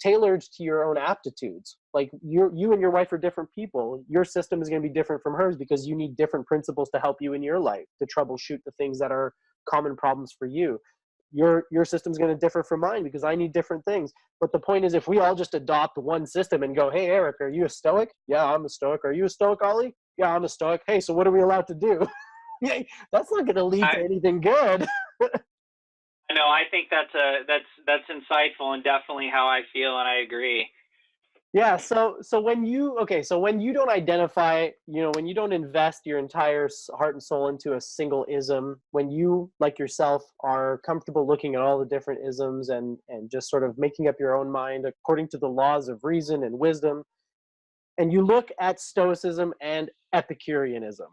tailored to your own aptitudes. Like you and your wife are different people. Your system is going to be different from hers, because you need different principles to help you in your life, to troubleshoot the things that are common problems for you. Your system is going to differ from mine, because I need different things. But the point is, if we all just adopt one system and go, hey, Eric, are you a Stoic? Yeah, I'm a Stoic. Are you a Stoic, Ollie? Yeah, I'm a Stoic. Hey, so what are we allowed to do? That's not going to lead to anything good. No, I think that's insightful, and definitely how I feel, and I agree. Yeah. So when you don't identify, when you don't invest your entire heart and soul into a single ism, when you, like yourself, are comfortable looking at all the different isms and just sort of making up your own mind according to the laws of reason and wisdom, and you look at Stoicism and Epicureanism.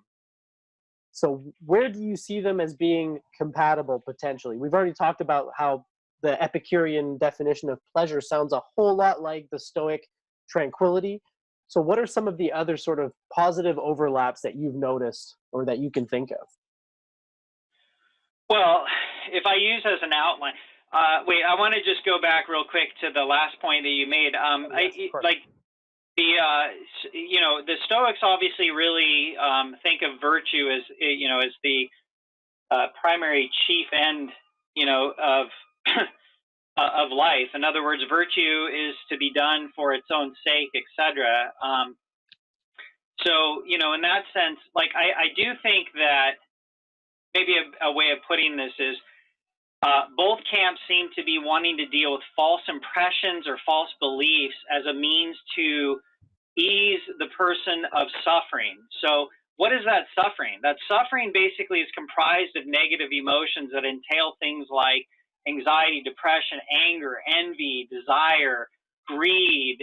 So where do you see them as being compatible potentially? We've already talked about how the Epicurean definition of pleasure sounds a whole lot like the Stoic tranquility. So what are some of the other sort of positive overlaps that you've noticed or that you can think of? Well, if I use as an outline, I want to just go back real quick to the last point that you made. The Stoics obviously really think of virtue as, as primary chief end, of of life. In other words, virtue is to be done for its own sake, etc. So, in that sense, like I do think that maybe a way of putting this is both camps seem to be wanting to deal with false impressions or false beliefs as a means to ease the person of suffering. So what is that suffering? That suffering basically is comprised of negative emotions that entail things like anxiety, depression, anger, envy, desire, greed.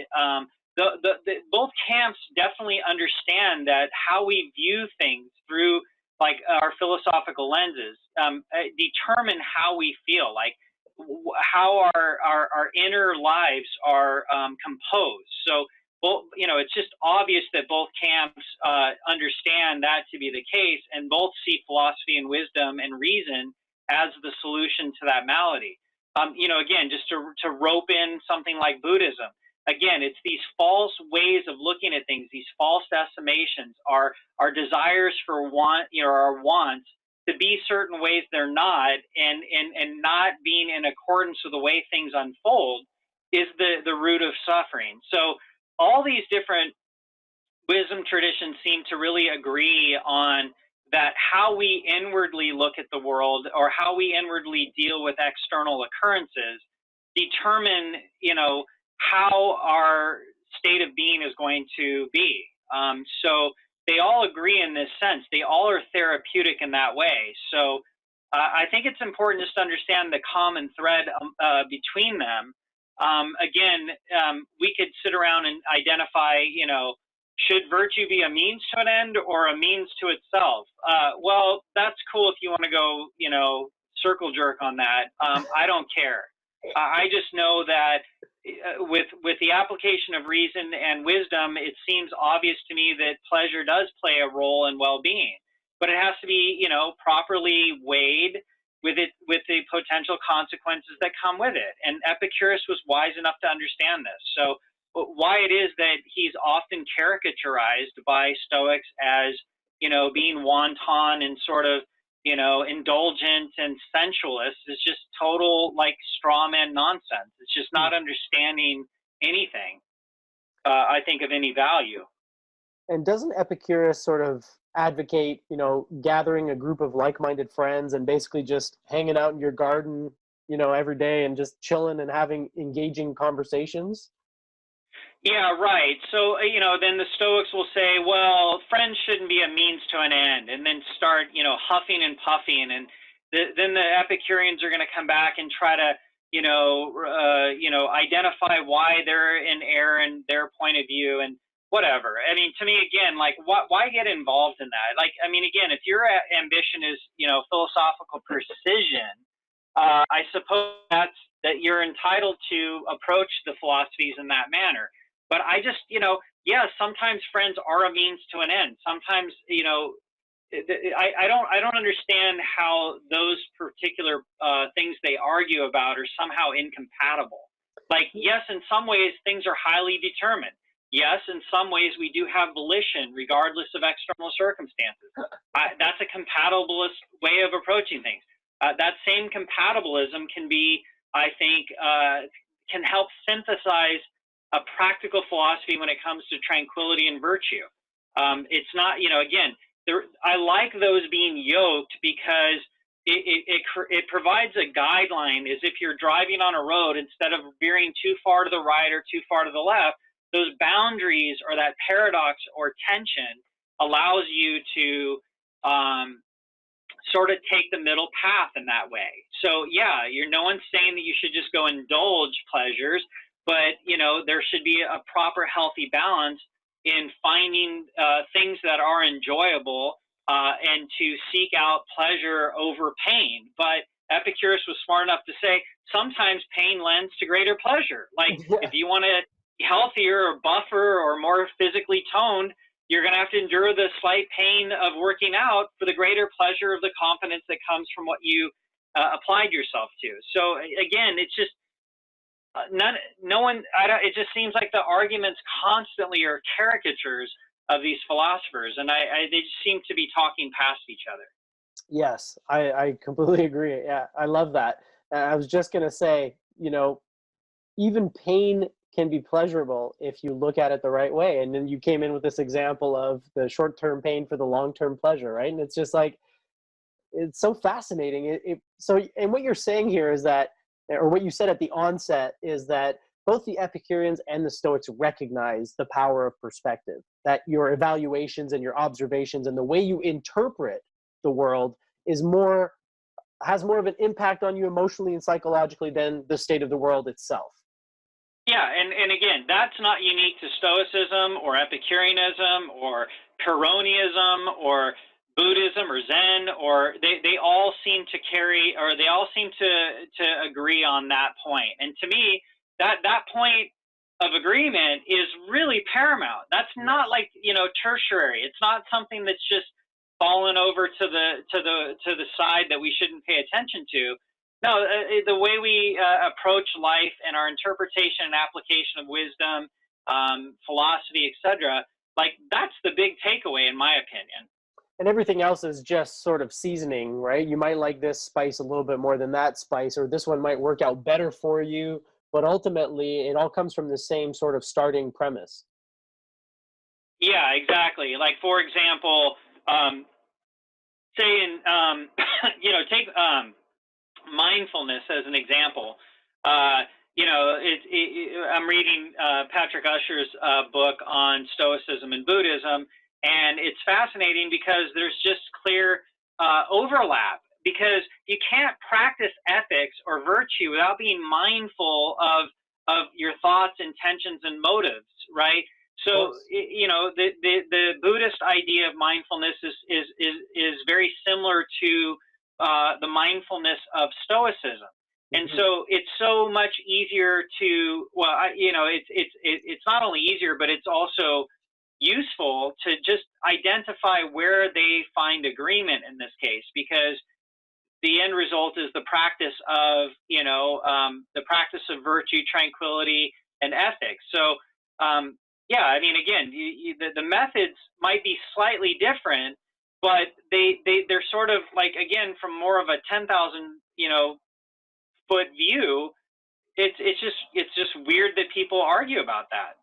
Both camps definitely understand that how we view things through like our philosophical lenses determine how we feel, like how our inner lives are composed. So, it's just obvious that both camps understand that to be the case, and both see philosophy and wisdom and reason as the solution to that malady. Again, just to rope in something like Buddhism. Again, it's these false ways of looking at things, these false estimations, our desires for our wants to be certain ways they're not, and not being in accordance with the way things unfold is the root of suffering. So all these different wisdom traditions seem to really agree on that how we inwardly look at the world or how we inwardly deal with external occurrences determine, how our state of being is going to be. So they all agree in this sense. They all are therapeutic in that way. So I think it's important just to understand the common thread between them. We could sit around and identify, should virtue be a means to an end or a means to itself? Well, that's cool if you want to go, circle jerk on that. I don't care. I just know that with the application of reason and wisdom, it seems obvious to me that pleasure does play a role in well-being, but it has to be, properly weighed with the potential consequences that come with it. And Epicurus was wise enough to understand this. So why it is that he's often caricaturized by Stoics as, being wanton and sort of, indulgent and sensualist is just total like straw man nonsense. It's just not understanding anything, I think, of any value. And doesn't Epicurus sort of advocate, gathering a group of like-minded friends and basically just hanging out in your garden, every day and just chilling and having engaging conversations? Yeah, right. So, then the Stoics will say, well, friends shouldn't be a means to an end, and then start, huffing and puffing. And then the Epicureans are going to come back and try to, identify why they're in error in their point of view and whatever. I mean, to me, again, like, why get involved in that? Like, I mean, again, if your ambition is, philosophical precision, I suppose that you're entitled to approach the philosophies in that manner. But I just, sometimes friends are a means to an end. Sometimes, I don't understand how those particular things they argue about are somehow incompatible. Like, yes, in some ways things are highly determined. Yes, in some ways we do have volition regardless of external circumstances. That's a compatibilist way of approaching things. That same compatibilism can be, I think, can help synthesize a practical philosophy when it comes to tranquility and virtue. It's not, again, I like those being yoked because it provides a guideline. As if you're driving on a road, instead of veering too far to the right or too far to the left, those boundaries or that paradox or tension allows you to sort of take the middle path in that way. So yeah, no one's saying that you should just go indulge pleasures, but there should be a proper healthy balance in finding things that are enjoyable and to seek out pleasure over pain. But Epicurus was smart enough to say sometimes pain lends to greater pleasure. Like if you want to be healthier or buffer or more physically toned, you're going to have to endure the slight pain of working out for the greater pleasure of the confidence that comes from what you applied yourself to. So again, it's just it just seems like the arguments constantly are caricatures of these philosophers, and they just seem to be talking past each other. Yes, I completely agree. Yeah, I love that. I was just going to say, even pain can be pleasurable if you look at it the right way. And then you came in with this example of the short-term pain for the long-term pleasure, right? And it's just like, it's so fascinating. And what you're saying here is that, or what you said at the onset is that both the Epicureans and the Stoics recognize the power of perspective, that your evaluations and your observations and the way you interpret the world is more has more of an impact on you emotionally and psychologically than the state of the world itself. Yeah, and again, that's not unique to Stoicism or Epicureanism or Pyrrhonism or Buddhism or Zen, or they all seem to carry, or they all seem to agree on that point. And to me, that point of agreement is really paramount. That's not like, tertiary. It's not something that's just fallen over to the side that we shouldn't pay attention to. No, the way we approach life and our interpretation and application of wisdom, philosophy, etc., like that's the big takeaway, in my opinion. And everything else is just sort of seasoning, right? You might like this spice a little bit more than that spice, or this one might work out better for you. But ultimately, it all comes from the same sort of starting premise. Yeah, exactly. Like, for example, say in, take mindfulness as an example. I'm reading Patrick Usher's book on Stoicism and Buddhism, and it's fascinating because there's just clear overlap. Because you can't practice ethics or virtue without being mindful of your thoughts, intentions, and motives, right? So the Buddhist idea of mindfulness is very similar to the mindfulness of Stoicism. And so it's so much easier to, it's not only easier, but it's also useful to just identify where they find agreement in this case, because the end result is the practice of, virtue, tranquility, and ethics. So, again, the methods might be slightly different, but they're sort of like, again, from more of a 10,000 foot view. It's just weird that people argue about that.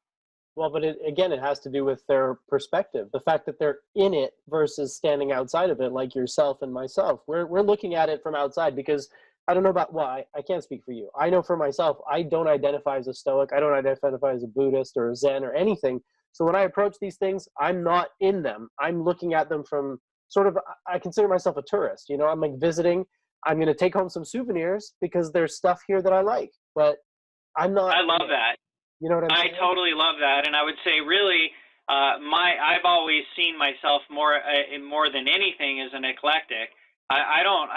Well, but it has to do with their perspective, the fact that they're in it versus standing outside of it, like yourself and myself. We're looking at it from outside because I don't know about why. I can't speak for you. I know for myself, I don't identify as a Stoic. I don't identify as a Buddhist or a Zen or anything. So when I approach these things, I'm not in them. I'm looking at them from sort of, I consider myself a tourist. I'm like visiting. I'm going to take home some souvenirs because there's stuff here that I like, but I'm not. I love that. You know what I'm saying? I totally love that, and I would say really, I've always seen myself more than anything as an eclectic. I don't.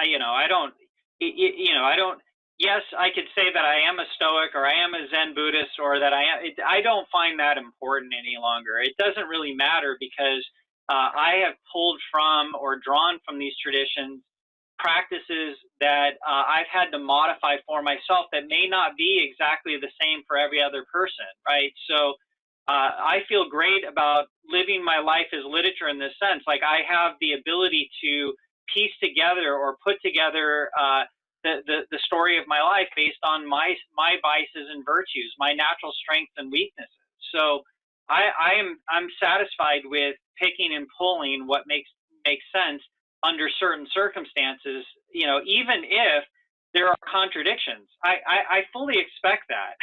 Yes, I could say that I am a Stoic or I am a Zen Buddhist or that I am. I don't find that important any longer. It doesn't really matter because I have pulled from or drawn from these traditions practices that I've had to modify for myself that may not be exactly the same for every other person, right? So I feel great about living my life as literature in this sense. Like I have the ability to piece together or put together the story of my life based on my vices and virtues, my natural strengths and weaknesses. So I'm satisfied with picking and pulling what makes sense under certain circumstances, even if there are contradictions. I fully expect that.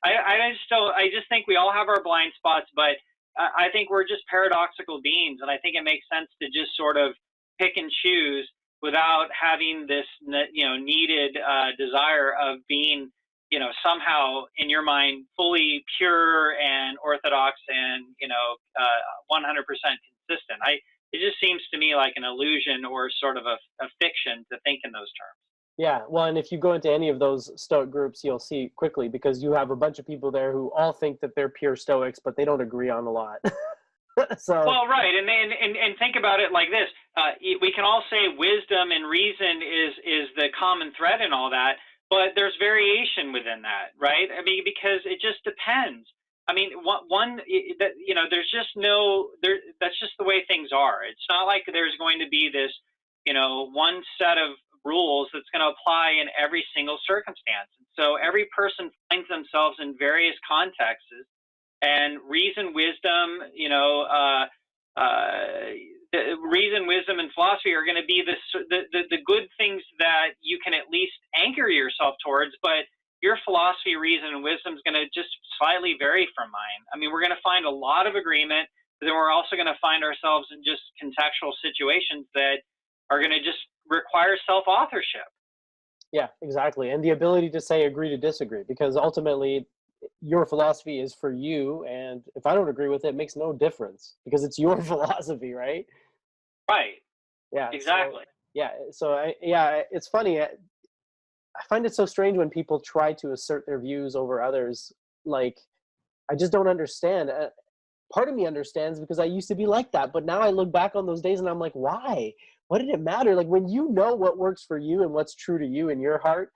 I just think we all have our blind spots, but I think we're just paradoxical beings, and I think it makes sense to just sort of pick and choose without having this, needed desire of being, somehow in your mind fully pure and orthodox and 100% consistent. It just seems to me like an illusion or sort of a fiction to think in those terms. Yeah, well, and if you go into any of those Stoic groups, you'll see quickly because you have a bunch of people there who all think that they're pure Stoics, but they don't agree on a lot. Well, right, and think about it like this: we can all say wisdom and reason is the common thread in all that, but there's variation within that, right? I mean, because it just depends. I mean, there's just that's just the way things are. It's not like there's going to be this, one set of rules that's going to apply in every single circumstance. So every person finds themselves in various contexts, and reason, wisdom, reason, wisdom, and philosophy are going to be the good things that you can at least anchor yourself towards, but your philosophy, reason, and wisdom is going to just slightly vary from mine. I mean, we're going to find a lot of agreement, but then we're also going to find ourselves in just contextual situations that are going to just require self-authorship. Yeah, exactly. And the ability to say agree to disagree, because ultimately your philosophy is for you, and if I don't agree with it, it makes no difference because it's your philosophy, right? Right. Yeah, exactly. It's funny. I find it so strange when people try to assert their views over others. Like, I just don't understand. Part of me understands because I used to be like that, but now I look back on those days and I'm like, why? What did it matter? Like, when you know what works for you and what's true to you in your heart,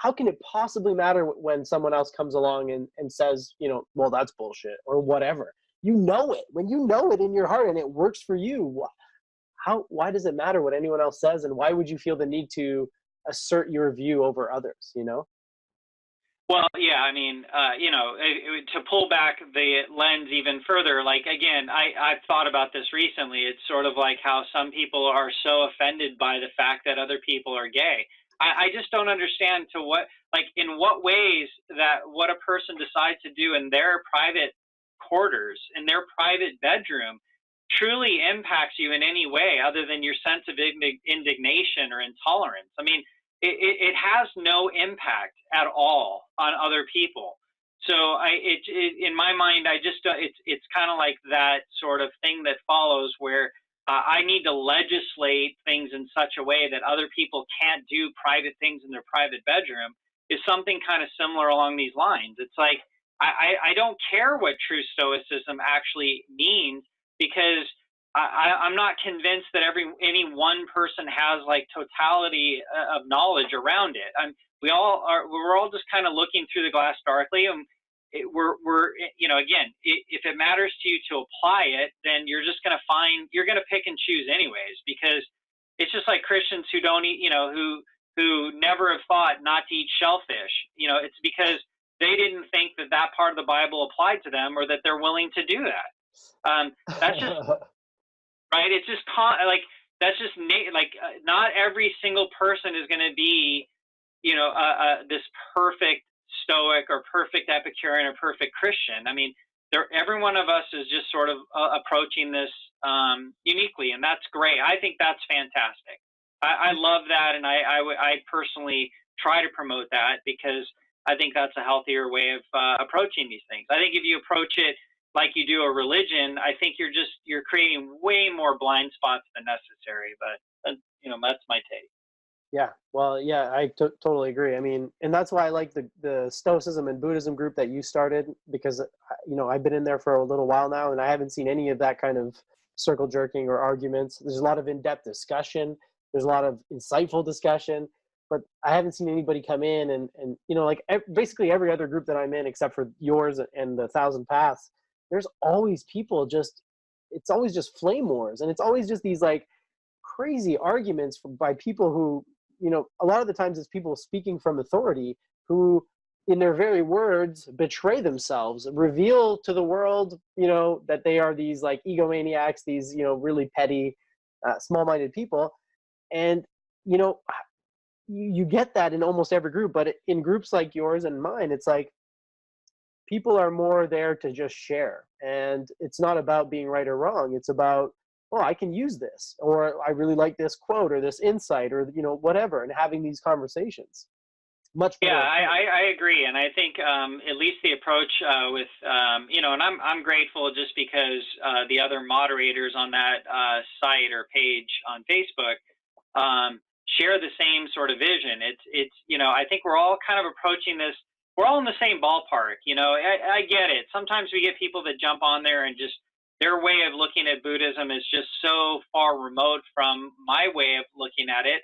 how can it possibly matter when someone else comes along and says, well, that's bullshit or whatever? You know it. When you know it in your heart and it works for you, why does it matter what anyone else says? And why would you feel the need to assert your view over others, Well, yeah, I mean, to pull back the lens even further, like, again, I've thought about this recently. It's sort of like how some people are so offended by the fact that other people are gay. I just don't understand in what ways that what a person decides to do in their private quarters, in their private bedroom, truly impacts you in any way other than your sense of indignation or intolerance. I mean, it has no impact at all on other people. So in my mind, it's kind of like that sort of thing that follows where I need to legislate things in such a way that other people can't do private things in their private bedroom is something kind of similar along these lines. It's like, I don't care what true Stoicism actually means, because I'm not convinced that any one person has like totality of knowledge around it. We're all just kind of looking through the glass darkly, and again, if it matters to you to apply it, then you're going to pick and choose anyways, because it's just like Christians who don't eat, who never have thought not to eat shellfish. It's because they didn't think that part of the Bible applied to them, or that they're willing to do that. That's just right. It's just not every single person is going to be, this perfect Stoic or perfect Epicurean or perfect Christian. I mean, every one of us is just sort of approaching this uniquely, and that's great. I think that's fantastic. I love that, and I personally try to promote that, because I think that's a healthier way of approaching these things. I think if you approach it like you do a religion, I think you're creating way more blind spots than necessary. But that's my take. Yeah, well, yeah, I totally agree. I mean, and that's why I like the Stoicism and Buddhism group that you started, because I've been in there for a little while now, and I haven't seen any of that kind of circle jerking or arguments. There's a lot of in-depth discussion. There's a lot of insightful discussion, but I haven't seen anybody come in and basically every other group that I'm in, except for yours and the Thousand Paths, there's always people it's always just flame wars, and it's always just these like crazy arguments by people who, a lot of the times it's people speaking from authority who in their very words betray themselves, reveal to the world, that they are these like egomaniacs, these, really petty, small-minded people. And, you get that in almost every group, but in groups like yours and mine, it's like people are more there to just share. And it's not about being right or wrong. It's about, oh, I can use this, or I really like this quote or this insight, or, whatever, and having these conversations. Much better. Yeah, I agree. And I think at least the approach with, and I'm grateful just because the other moderators on that site or page on Facebook share the same sort of vision. It's I think we're all kind of approaching this. We're all in the same ballpark. I get it. Sometimes we get people that jump on there and just their way of looking at Buddhism is just so far remote from my way of looking at it.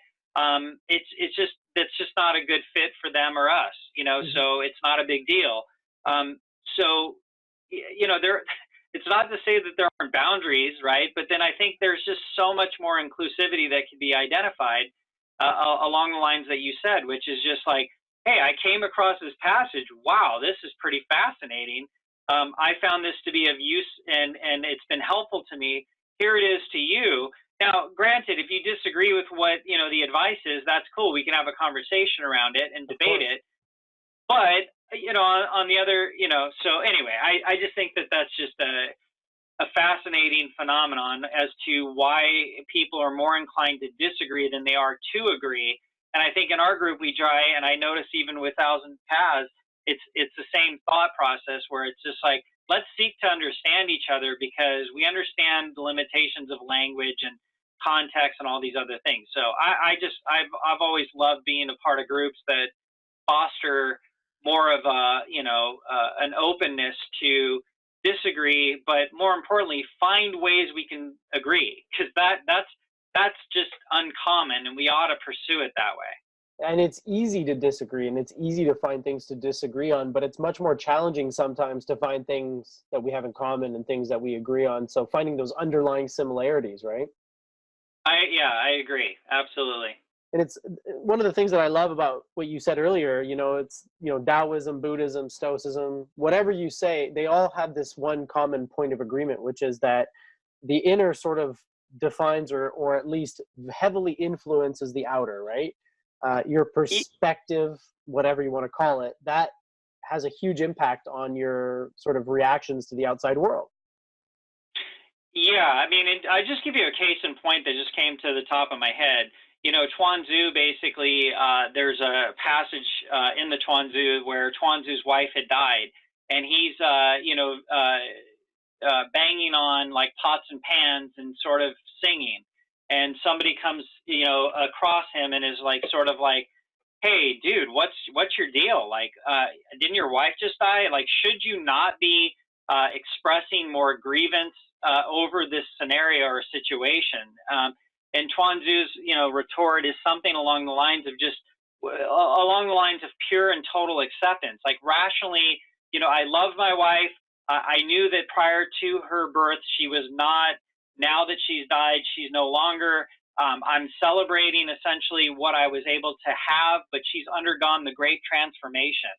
It's just not a good fit for them or us, Mm-hmm. so it's not a big deal. it's not to say that there aren't boundaries, right? But then I think there's just so much more inclusivity that can be identified along the lines that you said, which is just like, hey, I came across this passage. Wow, this is pretty fascinating. I found this to be of use, and it's been helpful to me. Here it is to you. Now, granted, if you disagree with what the advice is, that's cool. We can have a conversation around it and debate it. But on the other, so anyway, I just think that that's just a fascinating phenomenon as to why people are more inclined to disagree than they are to agree. And I think in our group we try, and I notice even with Thousand Paths, it's the same thought process where it's just like, let's seek to understand each other because we understand the limitations of language and context and all these other things. So I've always loved being a part of groups that foster more of an openness to disagree, but more importantly, find ways we can agree, because that's just uncommon, and we ought to pursue it that way. And it's easy to disagree, and it's easy to find things to disagree on, but it's much more challenging sometimes to find things that we have in common and things that we agree on. So finding those underlying similarities, right? I agree. Absolutely. And it's one of the things that I love about what you said earlier, it's, Taoism, Buddhism, Stoicism, whatever you say, they all have this one common point of agreement, which is that the inner sort of defines or at least heavily influences the outer, right? Your perspective, whatever you want to call it, that has a huge impact on your sort of reactions to the outside world. Yeah, I mean, I just give you a case in point that just came to the top of my head. Chuanzu, basically, there's a passage in the Chuanzu where Chuanzu's wife had died, and he's, banging on like pots and pans and sort of singing. And somebody comes, across him and is like, sort of like, hey, dude, what's your deal? Like, didn't your wife just die? Like, should you not be expressing more grievance over this scenario or situation? And Chuanzu's, retort is something along the lines of pure and total acceptance. Like rationally, I love my wife. I knew that prior to her birth, she was not. Now that she's died, she's no longer. I'm celebrating essentially what I was able to have, but she's undergone the great transformation.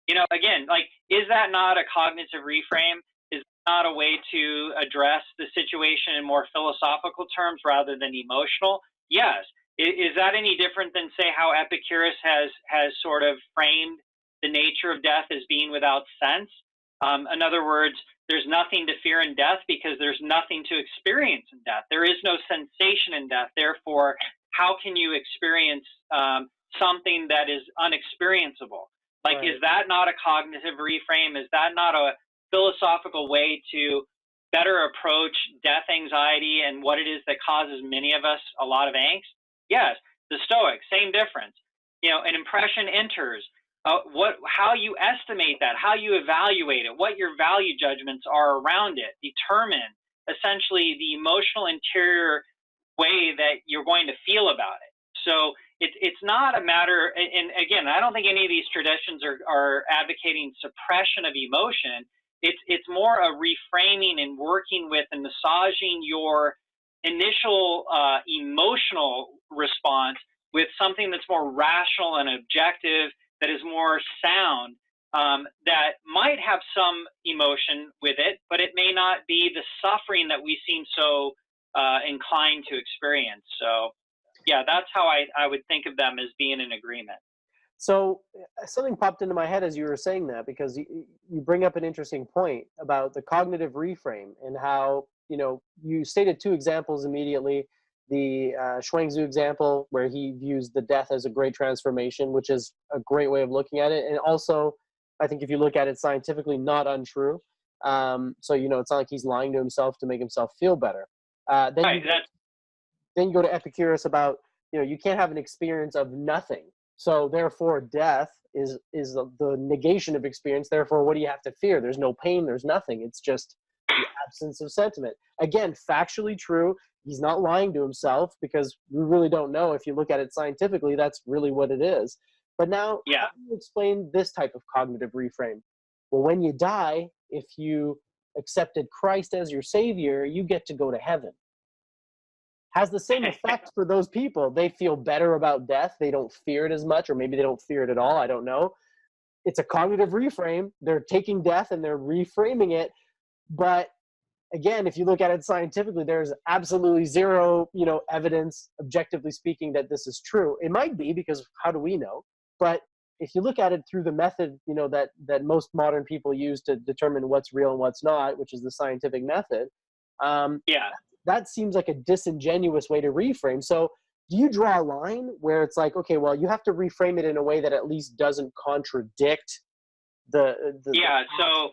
Again, like, is that not a cognitive reframe? Is not a way to address the situation in more philosophical terms rather than emotional? Yes. Is that any different than, say, how Epicurus has sort of framed the nature of death as being without sense? In other words, there's nothing to fear in death because there's nothing to experience in death. There is no sensation in death. Therefore, how can you experience something that is unexperienceable? Like, right. Is that not a cognitive reframe? Is that not a philosophical way to better approach death anxiety and what it is that causes many of us a lot of angst? Yes. The Stoics, same difference. An impression enters. How you estimate that, how you evaluate it, what your value judgments are around it, determine essentially the emotional interior way that you're going to feel about it. So it's not a matter, and again, I don't think any of these traditions are advocating suppression of emotion. It's more a reframing and working with and massaging your initial emotional response with something that's more rational and objective, that is more sound, that might have some emotion with it, but it may not be the suffering that we seem so inclined to experience. So, yeah, that's how I would think of them as being in agreement. So something popped into my head as you were saying that, because you bring up an interesting point about the cognitive reframe and how, you stated two examples immediately. The Shuangzi example, where he views the death as a great transformation, which is a great way of looking at it. And also, I think if you look at it scientifically, not untrue. So, it's not like he's lying to himself to make himself feel better. Then you go to Epicurus about, you can't have an experience of nothing. So therefore, death is the negation of experience. Therefore, what do you have to fear? There's no pain. There's nothing. It's just the absence of sentiment. Again, factually true. He's not lying to himself, because we really don't know. If you look at it scientifically, that's really what it is. But now, how do you explain this type of cognitive reframe? Well, when you die, if you accepted Christ as your savior, you get to go to heaven. Has the same effect for those people. They feel better about death. They don't fear it as much, or maybe they don't fear it at all. I don't know. It's a cognitive reframe. They're taking death and they're reframing it. But again, if you look at it scientifically, there's absolutely zero, evidence, objectively speaking, that this is true. It might be, because how do we know? But if you look at it through the method, that most modern people use to determine what's real and what's not, which is the scientific method, Yeah. that seems like a disingenuous way to reframe. So do you draw a line where it's like, okay, well, you have to reframe it in a way that at least doesn't contradict the Yeah. So,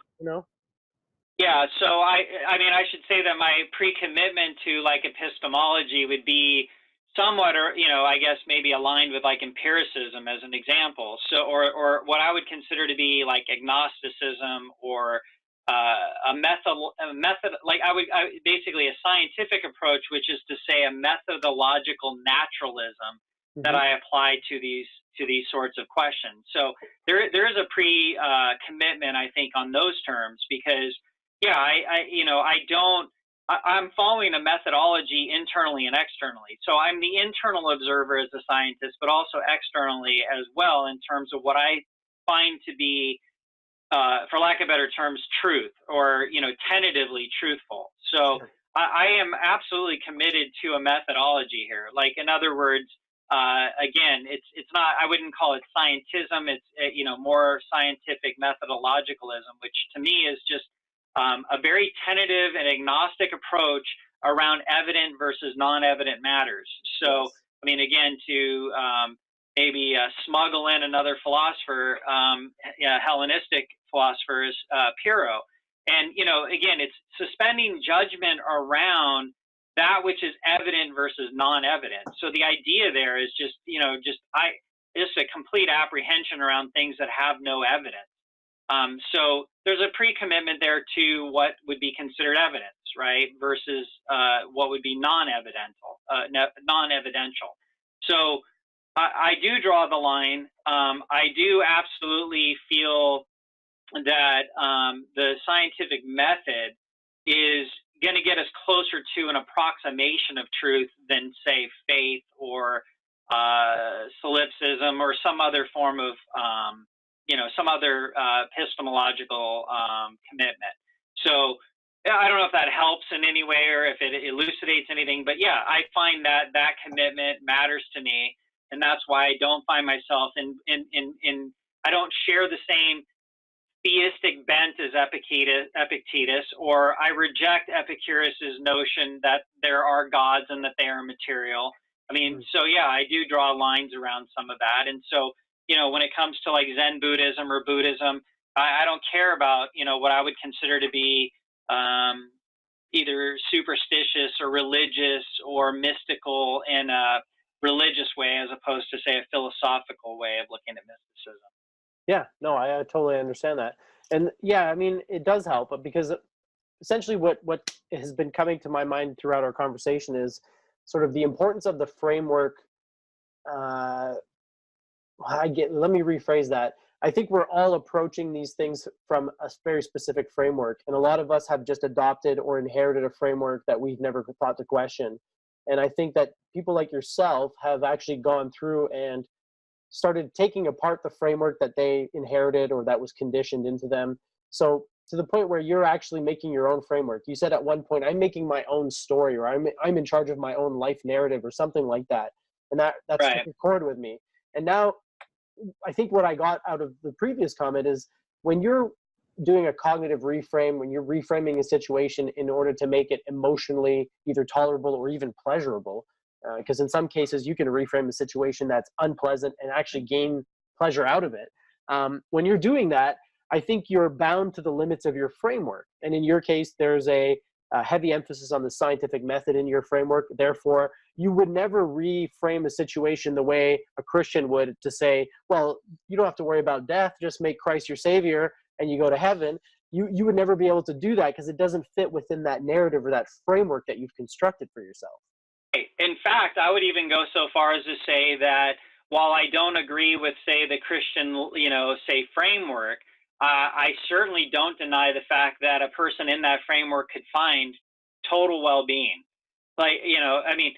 yeah. So I mean, I should say that my pre-commitment to like epistemology would be somewhat, or, I guess maybe aligned with like empiricism as an example. So, or what I would consider to be like agnosticism, or a method, like basically a scientific approach, which is to say a methodological naturalism that I apply to these sorts of questions. So there is a commitment, I think, on those terms, because yeah, I'm following a methodology internally and externally. So I'm the internal observer as a scientist, but also externally as well, in terms of what I find to be, for lack of better terms, truth, or, tentatively truthful. So I am absolutely committed to a methodology here. Like, in other words, again, it's not, I wouldn't call it scientism. It's, more scientific methodologicalism, which to me is just a very tentative and agnostic approach around evident versus non-evident matters. So, I mean, again, to maybe smuggle in another philosopher, Hellenistic philosopher, is Pyrrho. And, again, it's suspending judgment around that which is evident versus non-evident. So the idea there is just a complete apprehension around things that have no evidence. So there's a pre-commitment there to what would be considered evidence, right, versus what would be non-evidential. So I do draw the line. I do absolutely feel that the scientific method is going to get us closer to an approximation of truth than, say, faith or solipsism, or some other form of some other epistemological commitment. So I don't know if that helps in any way, or if it elucidates anything, but yeah, I find that commitment matters to me, and that's why I don't find myself in I don't share the same theistic bent as Epictetus, or I reject Epicurus's notion that there are gods and that they are material. I mean, so yeah, I do draw lines around some of that. And so, when it comes to like Zen Buddhism or Buddhism, I don't care about, what I would consider to be either superstitious or religious or mystical in a religious way, as opposed to, say, a philosophical way of looking at mysticism. Yeah, no, I totally understand that. And yeah, I mean, it does help, because essentially what has been coming to my mind throughout our conversation is sort of the importance of the framework. Let me rephrase that. I think we're all approaching these things from a very specific framework, and a lot of us have just adopted or inherited a framework that we've never thought to question. And I think that people like yourself have actually gone through and started taking apart the framework that they inherited or that was conditioned into them. So to the point where you're actually making your own framework. You said at one point, I'm making my own story, or I'm in charge of my own life narrative, or something like that. And that's right. struck a chord with me. And now I think what I got out of the previous comment is, when you're doing a cognitive reframe, when you're reframing a situation in order to make it emotionally either tolerable or even pleasurable, because in some cases you can reframe a situation that's unpleasant and actually gain pleasure out of it. When you're doing that, I think you're bound to the limits of your framework. And in your case, there's a heavy emphasis on the scientific method in your framework. Therefore, you would never reframe a situation the way a Christian would, to say, well, you don't have to worry about death, just make Christ your savior and you go to heaven. You would never be able to do that, because it doesn't fit within that narrative or that framework that you've constructed for yourself. In fact, I would even go so far as to say that while I don't agree with, say, the Christian, say, framework, I certainly don't deny the fact that a person in that framework could find total well-being. Like, I mean,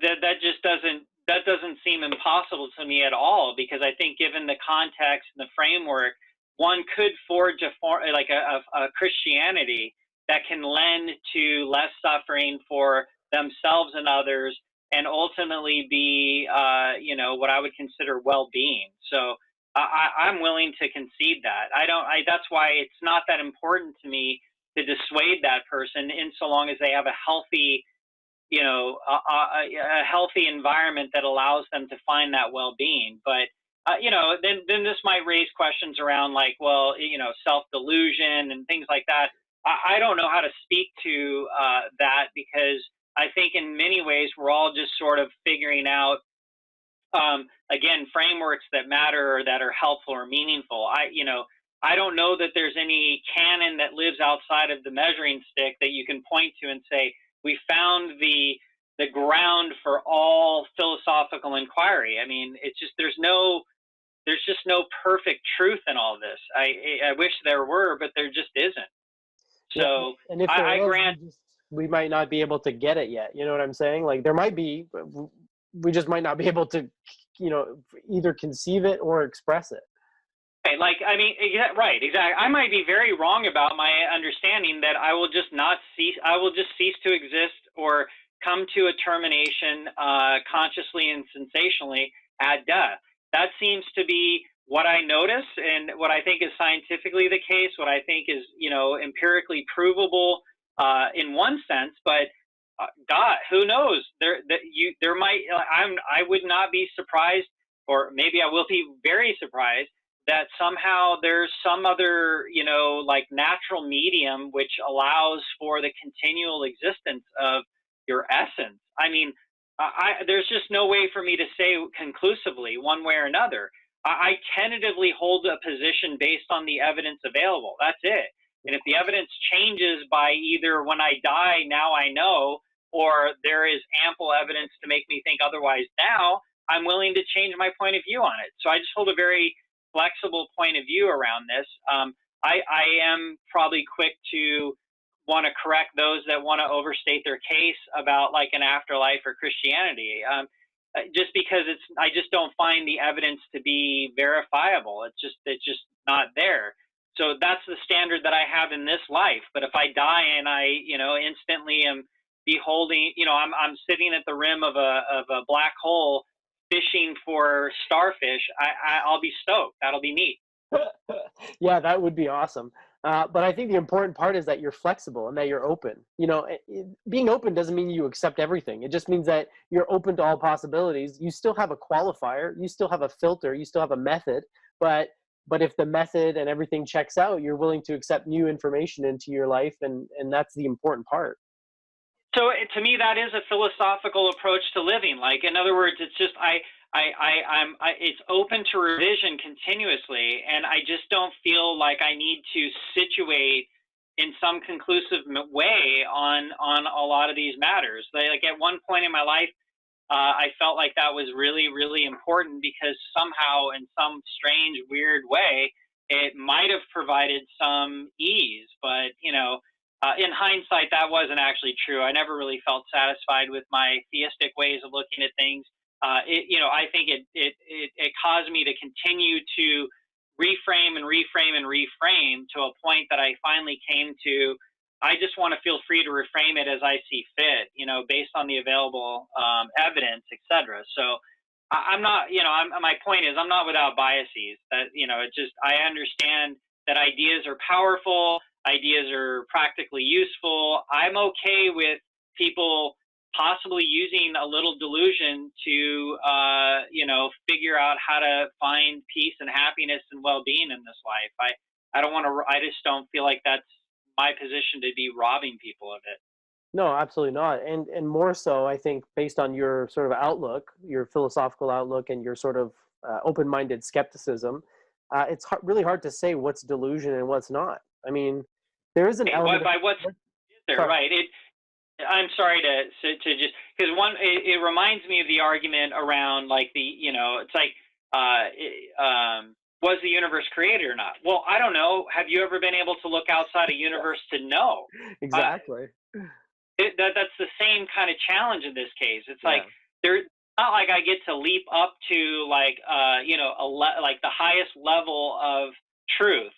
that doesn't seem impossible to me at all, because I think given the context and the framework, one could forge a Christianity that can lend to less suffering for themselves and others, and ultimately be what I would consider well-being. So I'm willing to concede that. That's why it's not that important to me to dissuade that person, in so long as they have a healthy a healthy environment that allows them to find that well-being. But then this might raise questions around, like, well, self-delusion and things like that. I don't know how to speak to that, because I think in many ways we're all just sort of figuring out, again, frameworks that matter or that are helpful or meaningful. I don't know that there's any canon that lives outside of the measuring stick that you can point to and say, we found the ground for all philosophical inquiry. I mean, it's just, there's just no perfect truth in all this. I wish there were, but there just isn't. So yeah, and if I grant we might not be able to get it yet. You know what I'm saying? Like, there might be, we just might not be able to, either conceive it or express it. Like, I mean, right, exactly. I might be very wrong about my understanding that I will just cease to exist, or come to a termination consciously and sensationally at death. That seems to be what I notice, and what I think is scientifically the case, what I think is, empirically provable in one sense. But God, who knows? There might, I would not be surprised, or maybe I will be very surprised, that somehow there's some other, like, natural medium which allows for the continual existence of your essence. I mean, there's just no way for me to say conclusively one way or another. I tentatively hold a position based on the evidence available. That's it. And if the evidence changes by either when I die, now I know, or there is ample evidence to make me think otherwise now, I'm willing to change my point of view on it. So I just hold a very flexible point of view around this. I am probably quick to want to correct those that want to overstate their case about, like, an afterlife or Christianity, just because I just don't find the evidence to be verifiable. It's just not there. So that's the standard that I have in this life. But if I die and I instantly am beholding, I'm sitting at the rim of a black hole fishing for starfish, I'll be stoked. That'll be neat. Yeah, that would be awesome. But I think the important part is that you're flexible and that you're open. Being open doesn't mean you accept everything. It just means that you're open to all possibilities. You still have a qualifier, you still have a filter, you still have a method, but if the method and everything checks out, you're willing to accept new information into your life, and that's the important part. So to me, that is a philosophical approach to living. Like, in other words, it's just it's open to revision continuously, and I just don't feel like I need to situate in some conclusive way on a lot of these matters. Like, at one point in my life, I felt like that was really, really important, because somehow, in some strange, weird way, it might have provided some ease. But in hindsight, that wasn't actually true. I never really felt satisfied with my theistic ways of looking at things. I think it caused me to continue to reframe and reframe and reframe, to a point that I finally came to, I just want to feel free to reframe it as I see fit, based on the available evidence, etc. So I'm not, my point is, I'm not without biases. That, it just, I understand that ideas are powerful, ideas are practically useful. I'm okay with people possibly using a little delusion to, figure out how to find peace and happiness and well-being in this life. I don't want to, I just don't feel like that's my position to be robbing people of it. No, absolutely not. And more so, I think, based on your sort of outlook, your philosophical outlook, and your sort of open-minded skepticism, it's really hard to say what's delusion and what's not. I mean, there is an element. By what's is there, sorry. right? I'm sorry to just, because it reminds me of the argument around, like, the, it's like was the universe created or not? Well, I don't know. Have you ever been able to look outside a universe to know? Exactly. That's the same kind of challenge in this case. It's Yeah. like there's not like I get to leap up to like like the highest level of truth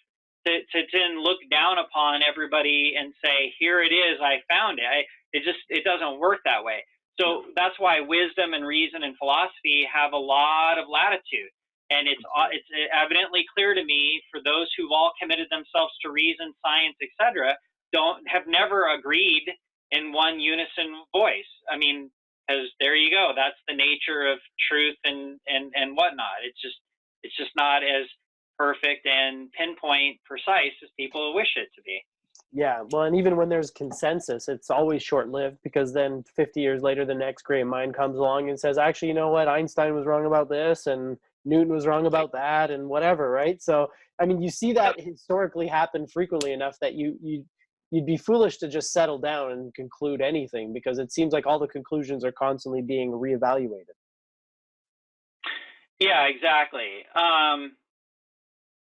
to then look down upon everybody and say, here it is, I found it. It doesn't work that way. So that's why wisdom and reason and philosophy have a lot of latitude. And it's evidently clear to me, for those who've all committed themselves to reason, science, etc., have never agreed in one unison voice. I mean, because there you go. That's the nature of truth and whatnot. It's just not as perfect and pinpoint precise as people wish it to be. Yeah, well, and even when there's consensus, it's always short-lived, because then 50 years later, the next great mind comes along and says, actually, you know what, Einstein was wrong about this, and Newton was wrong about that, and whatever, right? So, I mean, you see that historically happen frequently enough that you'd be foolish to just settle down and conclude anything, because it seems like all the conclusions are constantly being reevaluated. Yeah, exactly.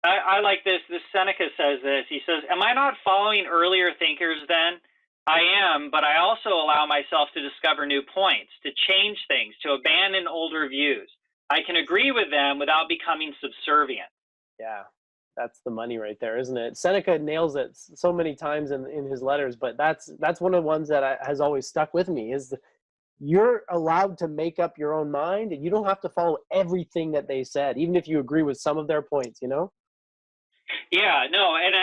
I like this. This Seneca says this. He says, am I not following earlier thinkers then? I am, but I also allow myself to discover new points, to change things, to abandon older views. I can agree with them without becoming subservient. Yeah, that's the money right there, isn't it? Seneca nails it so many times in his letters, but that's one of the ones that has always stuck with me, is you're allowed to make up your own mind, and you don't have to follow everything that they said, even if you agree with some of their points, you know? Yeah, no, and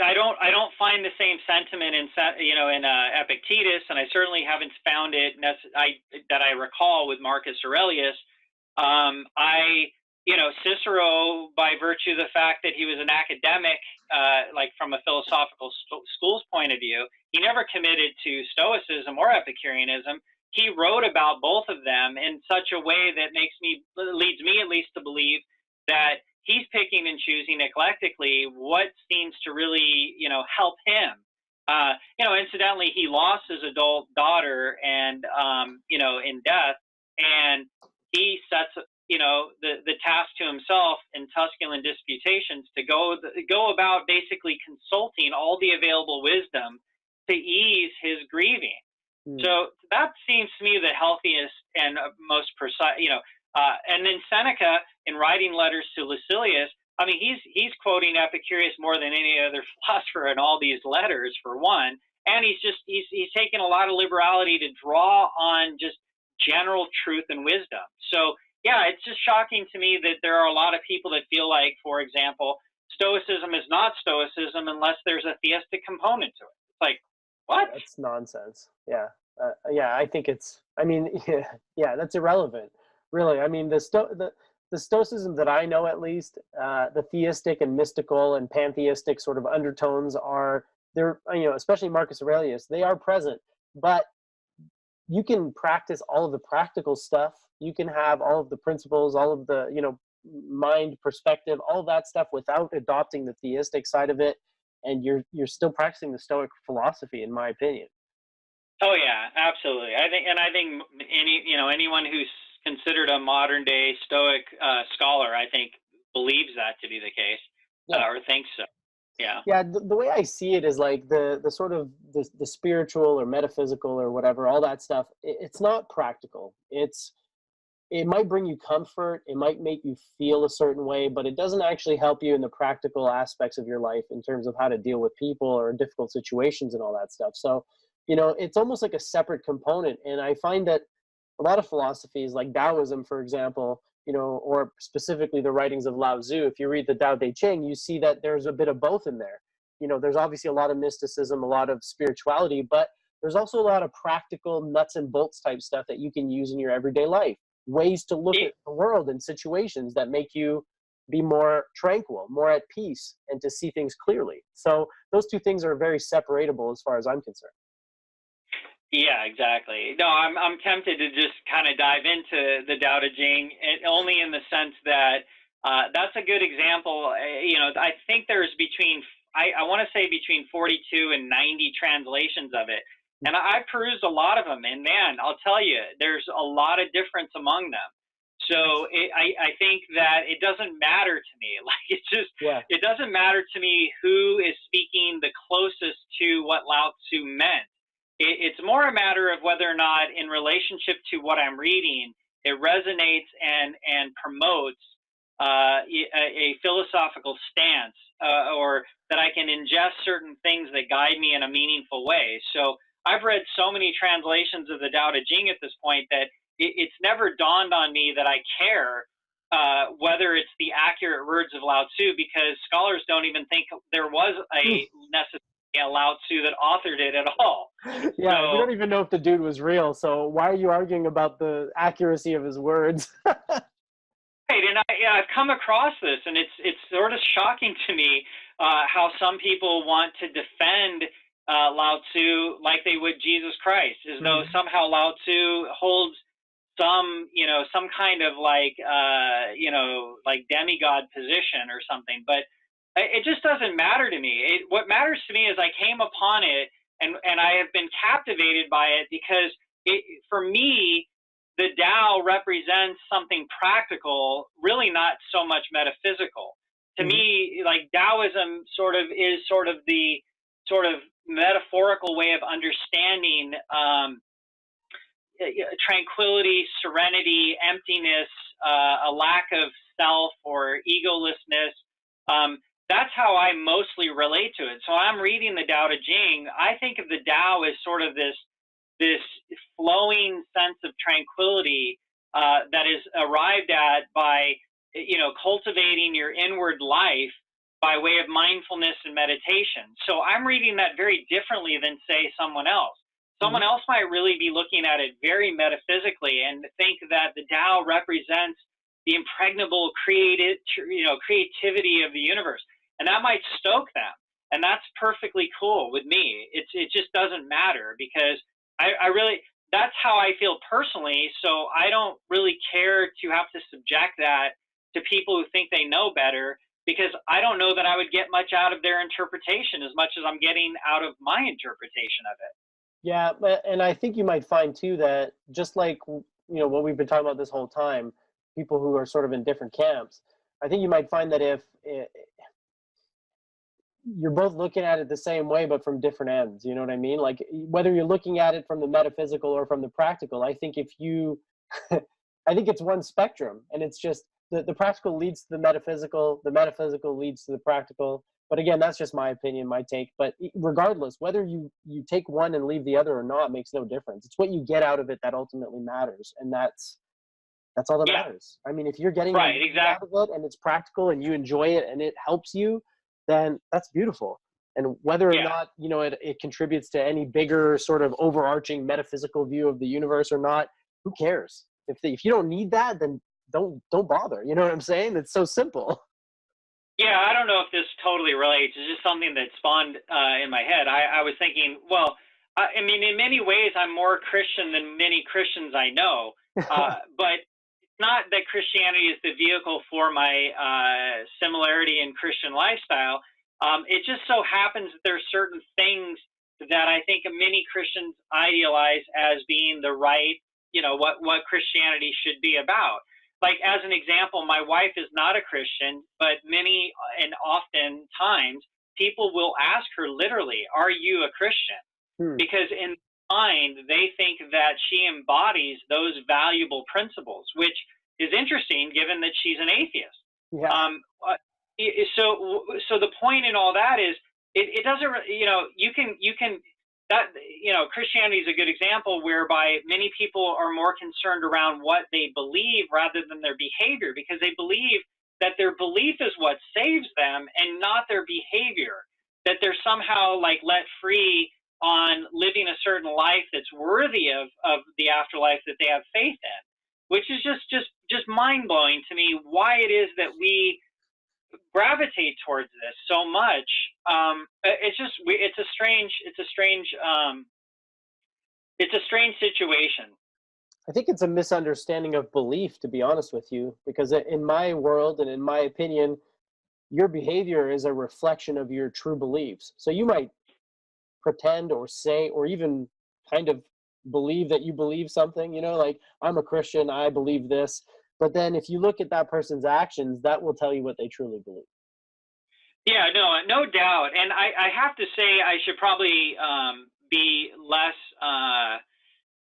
I don't find the same sentiment in Epictetus, and I certainly haven't found it that I recall with Marcus Aurelius. Cicero, by virtue of the fact that he was an academic, like from a philosophical school's point of view, he never committed to Stoicism or Epicureanism. He wrote about both of them in such a way that leads me at least to believe that he's picking and choosing eclectically what seems to really, help him. Incidentally, he lost his adult daughter and, in death, and he sets, the task to himself in Tusculan Disputations to go about basically consulting all the available wisdom to ease his grieving. So that seems to me the healthiest and most precise, and then Seneca, in writing letters to Lucilius, I mean, he's quoting Epicurus more than any other philosopher in all these letters, for one, and he's taken a lot of liberality to draw on just general truth and wisdom. So yeah, it's just shocking to me that there are a lot of people that feel like, for example, Stoicism is not Stoicism unless there's a theistic component to it. It's like, what? That's nonsense. Yeah. I think that's irrelevant, really. I mean, the Stoicism that I know, at least, the theistic and mystical and pantheistic sort of undertones especially Marcus Aurelius, they are present, but you can practice all of the practical stuff. You can have all of the principles, all of the, mind perspective, all of that stuff without adopting the theistic side of it. And you're still practicing the Stoic philosophy, in my opinion. Oh yeah, absolutely. I think anyone who's considered a modern day Stoic scholar, I think, believes that to be the case, or thinks so. Yeah. Yeah. The way I see it is like the sort of the spiritual or metaphysical or whatever, all that stuff. It's not practical. It might bring you comfort. It might make you feel a certain way, but it doesn't actually help you in the practical aspects of your life in terms of how to deal with people or difficult situations and all that stuff. So, it's almost like a separate component. And I find that a lot of philosophies like Taoism, for example, or specifically the writings of Lao Tzu, if you read the Tao Te Ching, you see that there's a bit of both in there. There's obviously a lot of mysticism, a lot of spirituality, but there's also a lot of practical nuts and bolts type stuff that you can use in your everyday life. Ways to look at the world and situations that make you be more tranquil, more at peace, and to see things clearly. So those two things are very separatable as far as I'm concerned. Yeah, exactly. No, I'm tempted to just kind of dive into the Tao Te Ching, only in the sense that that's a good example. I think there's I want to say between 42 and 90 translations of it. And I perused a lot of them, and man, I'll tell you, there's a lot of difference among them. So I think that it doesn't matter to me. Like Yeah. it doesn't matter to me who is speaking the closest to what Lao Tzu meant. It's more a matter of whether or not, in relationship to what I'm reading, it resonates and promotes a philosophical stance, or that I can ingest certain things that guide me in a meaningful way. So I've read so many translations of the Tao Te Ching at this point that it's never dawned on me that I care whether it's the accurate words of Lao Tzu, because scholars don't even think there was a necessary Lao Tzu that authored it at all. Yeah, we So, don't even know if the dude was real, so why are you arguing about the accuracy of his words? right, and I've come across this, and it's sort of shocking to me how some people want to defend Lao Tzu like they would Jesus Christ, as though somehow Lao Tzu holds some kind of like demigod position or something. But it just doesn't matter to me. What matters to me is I came upon it, and I have been captivated by it, because for me, the Tao represents something practical, really not so much metaphysical. To me, like Taoism is the sort of metaphorical way of understanding tranquility, serenity, emptiness, a lack of self or egolessness. That's how I mostly relate to it. So I'm reading the Tao Te Ching. I think of the Tao as sort of this flowing sense of tranquility that is arrived at by cultivating your inward life by way of mindfulness and meditation. So I'm reading that very differently than, say, someone else. Someone else might really be looking at it very metaphysically and think that the Tao represents the impregnable creativity of the universe, and that might stoke them, and that's perfectly cool with me. It just doesn't matter, because I really, that's how I feel personally. So I don't really care to have to subject that to people who think they know better, because I don't know that I would get much out of their interpretation as much as I'm getting out of my interpretation of it. Yeah, and I think you might find too that, just like what we've been talking about this whole time, people who are sort of in different camps, I think you might find that if you're both looking at it the same way but from different ends, you know what I mean? Like, whether you're looking at it from the metaphysical or from the practical, I think if you I think it's one spectrum, and it's just the practical leads to the metaphysical leads to the practical. But again, that's just my opinion, my take. But regardless, whether you take one and leave the other or not makes no difference. It's what you get out of it that ultimately matters, and that's all that Yeah, matters. I mean, if you're getting right, out exactly. of it and it's practical and you enjoy it and it helps you, then that's beautiful. And whether or Yeah, not it contributes to any bigger sort of overarching metaphysical view of the universe or not, who cares? If you don't need that, then don't bother. You know what I'm saying? It's so simple. yeah. I don't know if this totally relates. It's just something that spawned in my head. I was thinking, well, I mean, in many ways, I'm more Christian than many Christians I know. But it's not that Christianity is the vehicle for my similarity in Christian lifestyle. It just so happens that there are certain things that I think many Christians idealize as being the right, what Christianity should be about. Like, as an example, my wife is not a Christian, but many and often times people will ask her literally, "Are you a Christian?" Hmm. Because in mind, they think that she embodies those valuable principles, which is interesting given that she's an atheist. Yeah. Um, uh, so the point in all that is, it doesn't, you can that Christianity is a good example whereby many people are more concerned around what they believe rather than their behavior, because they believe that their belief is what saves them and not their behavior, that they're somehow like let free on living a certain life that's worthy of the afterlife that they have faith in, which is just mind-blowing to me, why it is that we gravitate towards this so much. It's a strange situation. I think it's a misunderstanding of belief, to be honest with you, because in my world and in my opinion, your behavior is a reflection of your true beliefs. So you might pretend or say or even kind of believe that you believe something, like, I'm a Christian, I believe this, But then if you look at that person's actions, that will tell you what they truly believe. Yeah, no doubt. And I have to say I should probably be less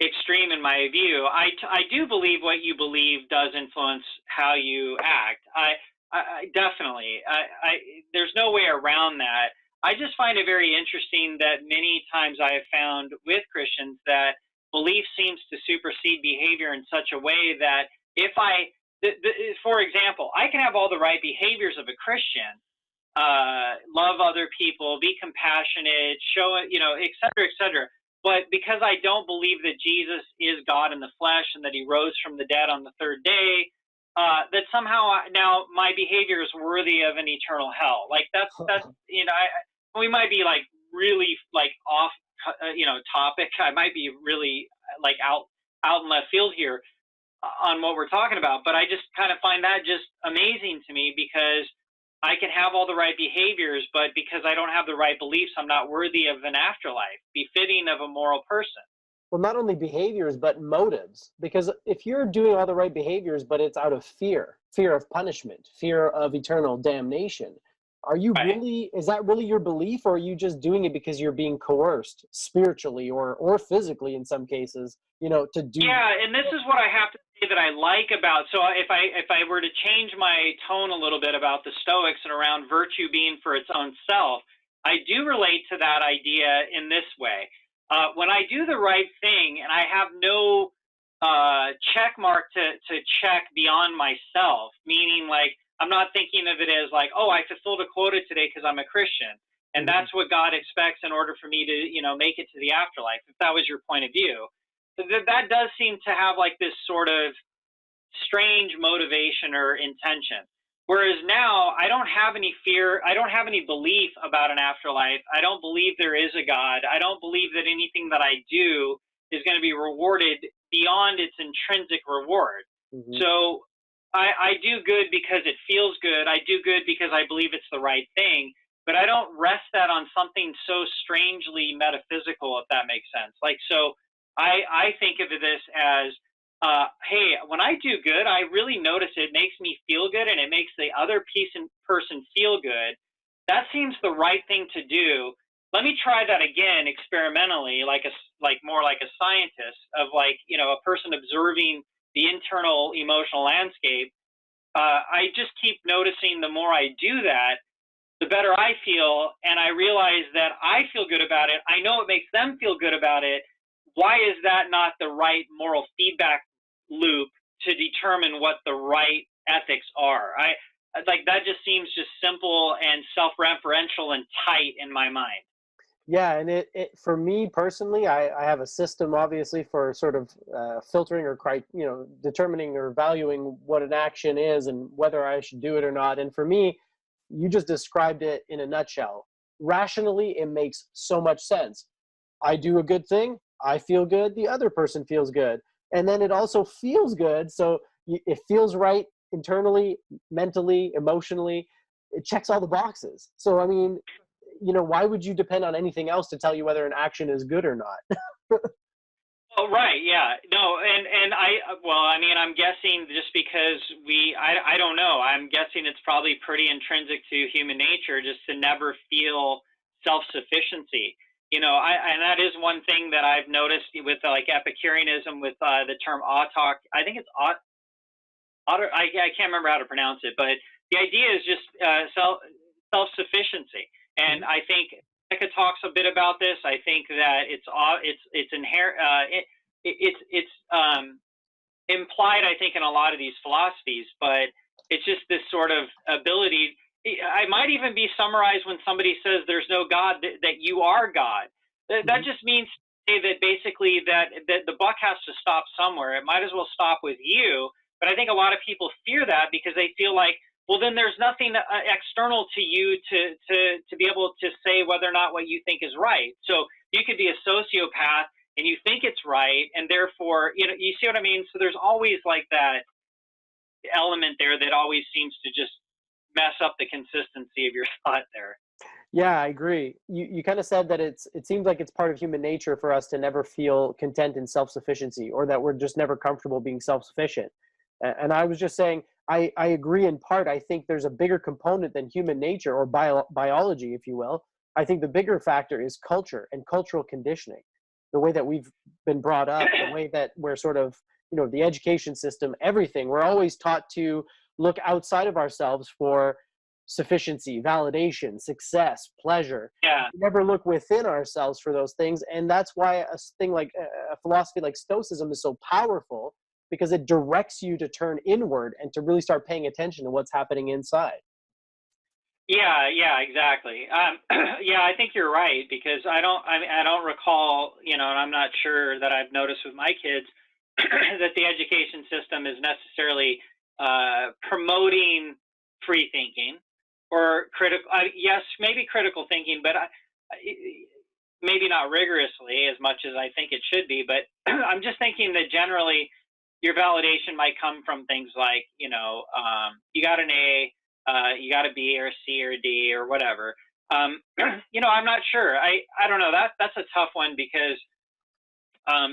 extreme in my view. I do believe what you believe does influence how you act. I definitely. There's no way around that. I just find it very interesting that many times I have found with Christians that belief seems to supersede behavior in such a way that if for example, I can have all the right behaviors of a Christian, love other people, be compassionate, show it, et cetera, et cetera. But because I don't believe that Jesus is God in the flesh and that he rose from the dead on the third day, that somehow now my behavior is worthy of an eternal hell. Like that's we might be like really like off, topic. I might be really like out in left field here on what we're talking about, but I just kind of find that just amazing to me because I can have all the right behaviors, but because I don't have the right beliefs, I'm not worthy of an afterlife, befitting of a moral person. Well, not only behaviors, but motives. Because if you're doing all the right behaviors, but it's out of fear of punishment, fear of eternal damnation, are you Right. really, is that really your belief, or are you just doing it because you're being coerced spiritually or physically in some cases, to do? Yeah, and this is what I have to say that I like about, so if I were to change my tone a little bit about the Stoics and around virtue being for its own self, I do relate to that idea in this way. When I do the right thing and I have no check mark to check beyond myself, meaning like I'm not thinking of it as like, oh, I fulfilled a quota today because I'm a Christian, and that's what God expects in order for me to make it to the afterlife. If that was your point of view, that does seem to have like this sort of strange motivation or intention. Whereas now I don't have any fear. I don't have any belief about an afterlife. I don't believe there is a God. I don't believe that anything that I do is going to be rewarded beyond its intrinsic reward. So I do good because it feels good. I do good because I believe it's the right thing, but I don't rest that on something so strangely metaphysical, if that makes sense. Like, so I think of this as, hey, when I do good, I really notice it makes me feel good and it makes the other person feel good. That seems the right thing to do. Let me try that again experimentally, more like a scientist of a person observing the internal emotional landscape. I just keep noticing the more I do that, the better I feel, and I realize that I feel good about it. I know it makes them feel good about it. Why is that not the right moral feedback loop to determine what the right ethics are? That just seems just simple and self-referential and tight in my mind. Yeah, and it for me personally, I have a system obviously for sort of filtering or determining or valuing what an action is and whether I should do it or not. And for me, you just described it in a nutshell. Rationally, it makes so much sense. I do a good thing, I feel good, the other person feels good, and then it also feels good. So it feels right internally, mentally, emotionally. It checks all the boxes. So I mean, why would you depend on anything else to tell you whether an action is good or not? Oh, right. Yeah. No. And I'm guessing just because I don't know. I'm guessing it's probably pretty intrinsic to human nature just to never feel self-sufficiency. And that is one thing that I've noticed with like Epicureanism with the term autark. I think it's I can't remember how to pronounce it, but the idea is just self-sufficiency. And I think Eka talks a bit about this. I think that it's inherent. It's implied, I think, in a lot of these philosophies, but it's just this sort of ability. I might even be summarized when somebody says there's no God, that you are God. That just means to say that basically that the buck has to stop somewhere. It might as well stop with you. But I think a lot of people fear that because they feel like, well, then there's nothing external to you to be able to say whether or not what you think is right. So you could be a sociopath and you think it's right, and therefore, you see what I mean? So there's always like that element there that always seems to just mess up the consistency of your thought there. Yeah, I agree. You kind of said that it seems like it's part of human nature for us to never feel content in self-sufficiency, or that we're just never comfortable being self-sufficient. And I was just saying, I agree in part. I think there's a bigger component than human nature or biology, if you will. I think the bigger factor is culture and cultural conditioning, the way that we've been brought up, the way that we're sort of, the education system, everything. We're always taught to look outside of ourselves for sufficiency, validation, success, pleasure. Yeah. We never look within ourselves for those things. And that's why a thing like a philosophy like Stoicism is so powerful, because it directs you to turn inward and to really start paying attention to what's happening inside. Yeah, exactly. Yeah, I think you're right, because I don't recall, and I'm not sure that I've noticed with my kids that the education system is necessarily promoting free thinking or critical. Yes, maybe critical thinking, but maybe not rigorously as much as I think it should be. But I'm just thinking that generally your validation might come from things like, you got an A, you got a B or a C or a D or whatever. I'm not sure. I don't know. That's a tough one, because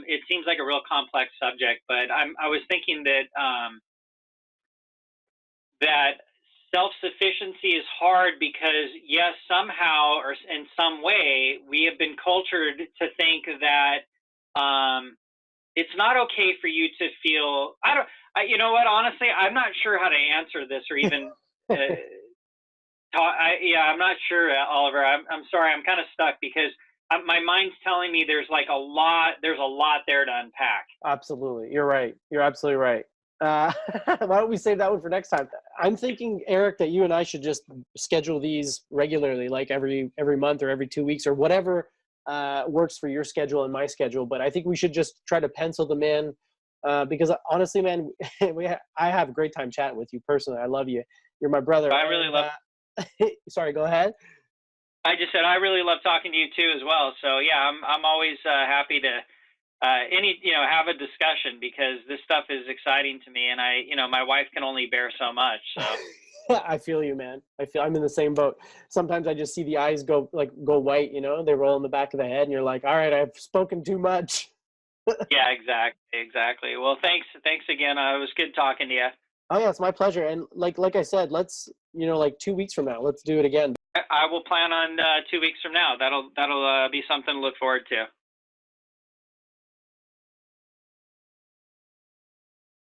it seems like a real complex subject. But I was thinking that that self-sufficiency is hard because, yes, somehow or in some way we have been cultured to think that it's not okay for you to feel. You know what? Honestly, I'm not sure how to answer this or even. I'm not sure, Oliver. I'm sorry. I'm kind of stuck because my mind's telling me there's a lot there to unpack. Absolutely. You're right. You're absolutely right. Why don't we save that one for next time? I'm thinking, Eric, that you and I should just schedule these regularly, like every month or every 2 weeks or whatever works for your schedule and my schedule. But I think we should just try to pencil them in because honestly, man, I have a great time chatting with you personally. I love you. You're my brother. I really love. Sorry, go ahead. I just said I really love talking to you too as well. So yeah, I'm always happy to have a discussion, because this stuff is exciting to me, and my wife can only bear so much. So I feel you, man. I'm in the same boat. Sometimes I just see the eyes go white, they roll in the back of the head, and you're like, all right, I've spoken too much. Yeah, exactly. Well, thanks again. It was good talking to you. Oh yeah, it's my pleasure. And like I said, let's 2 weeks from now, let's do it again. I will plan on 2 weeks from now. That'll be something to look forward to.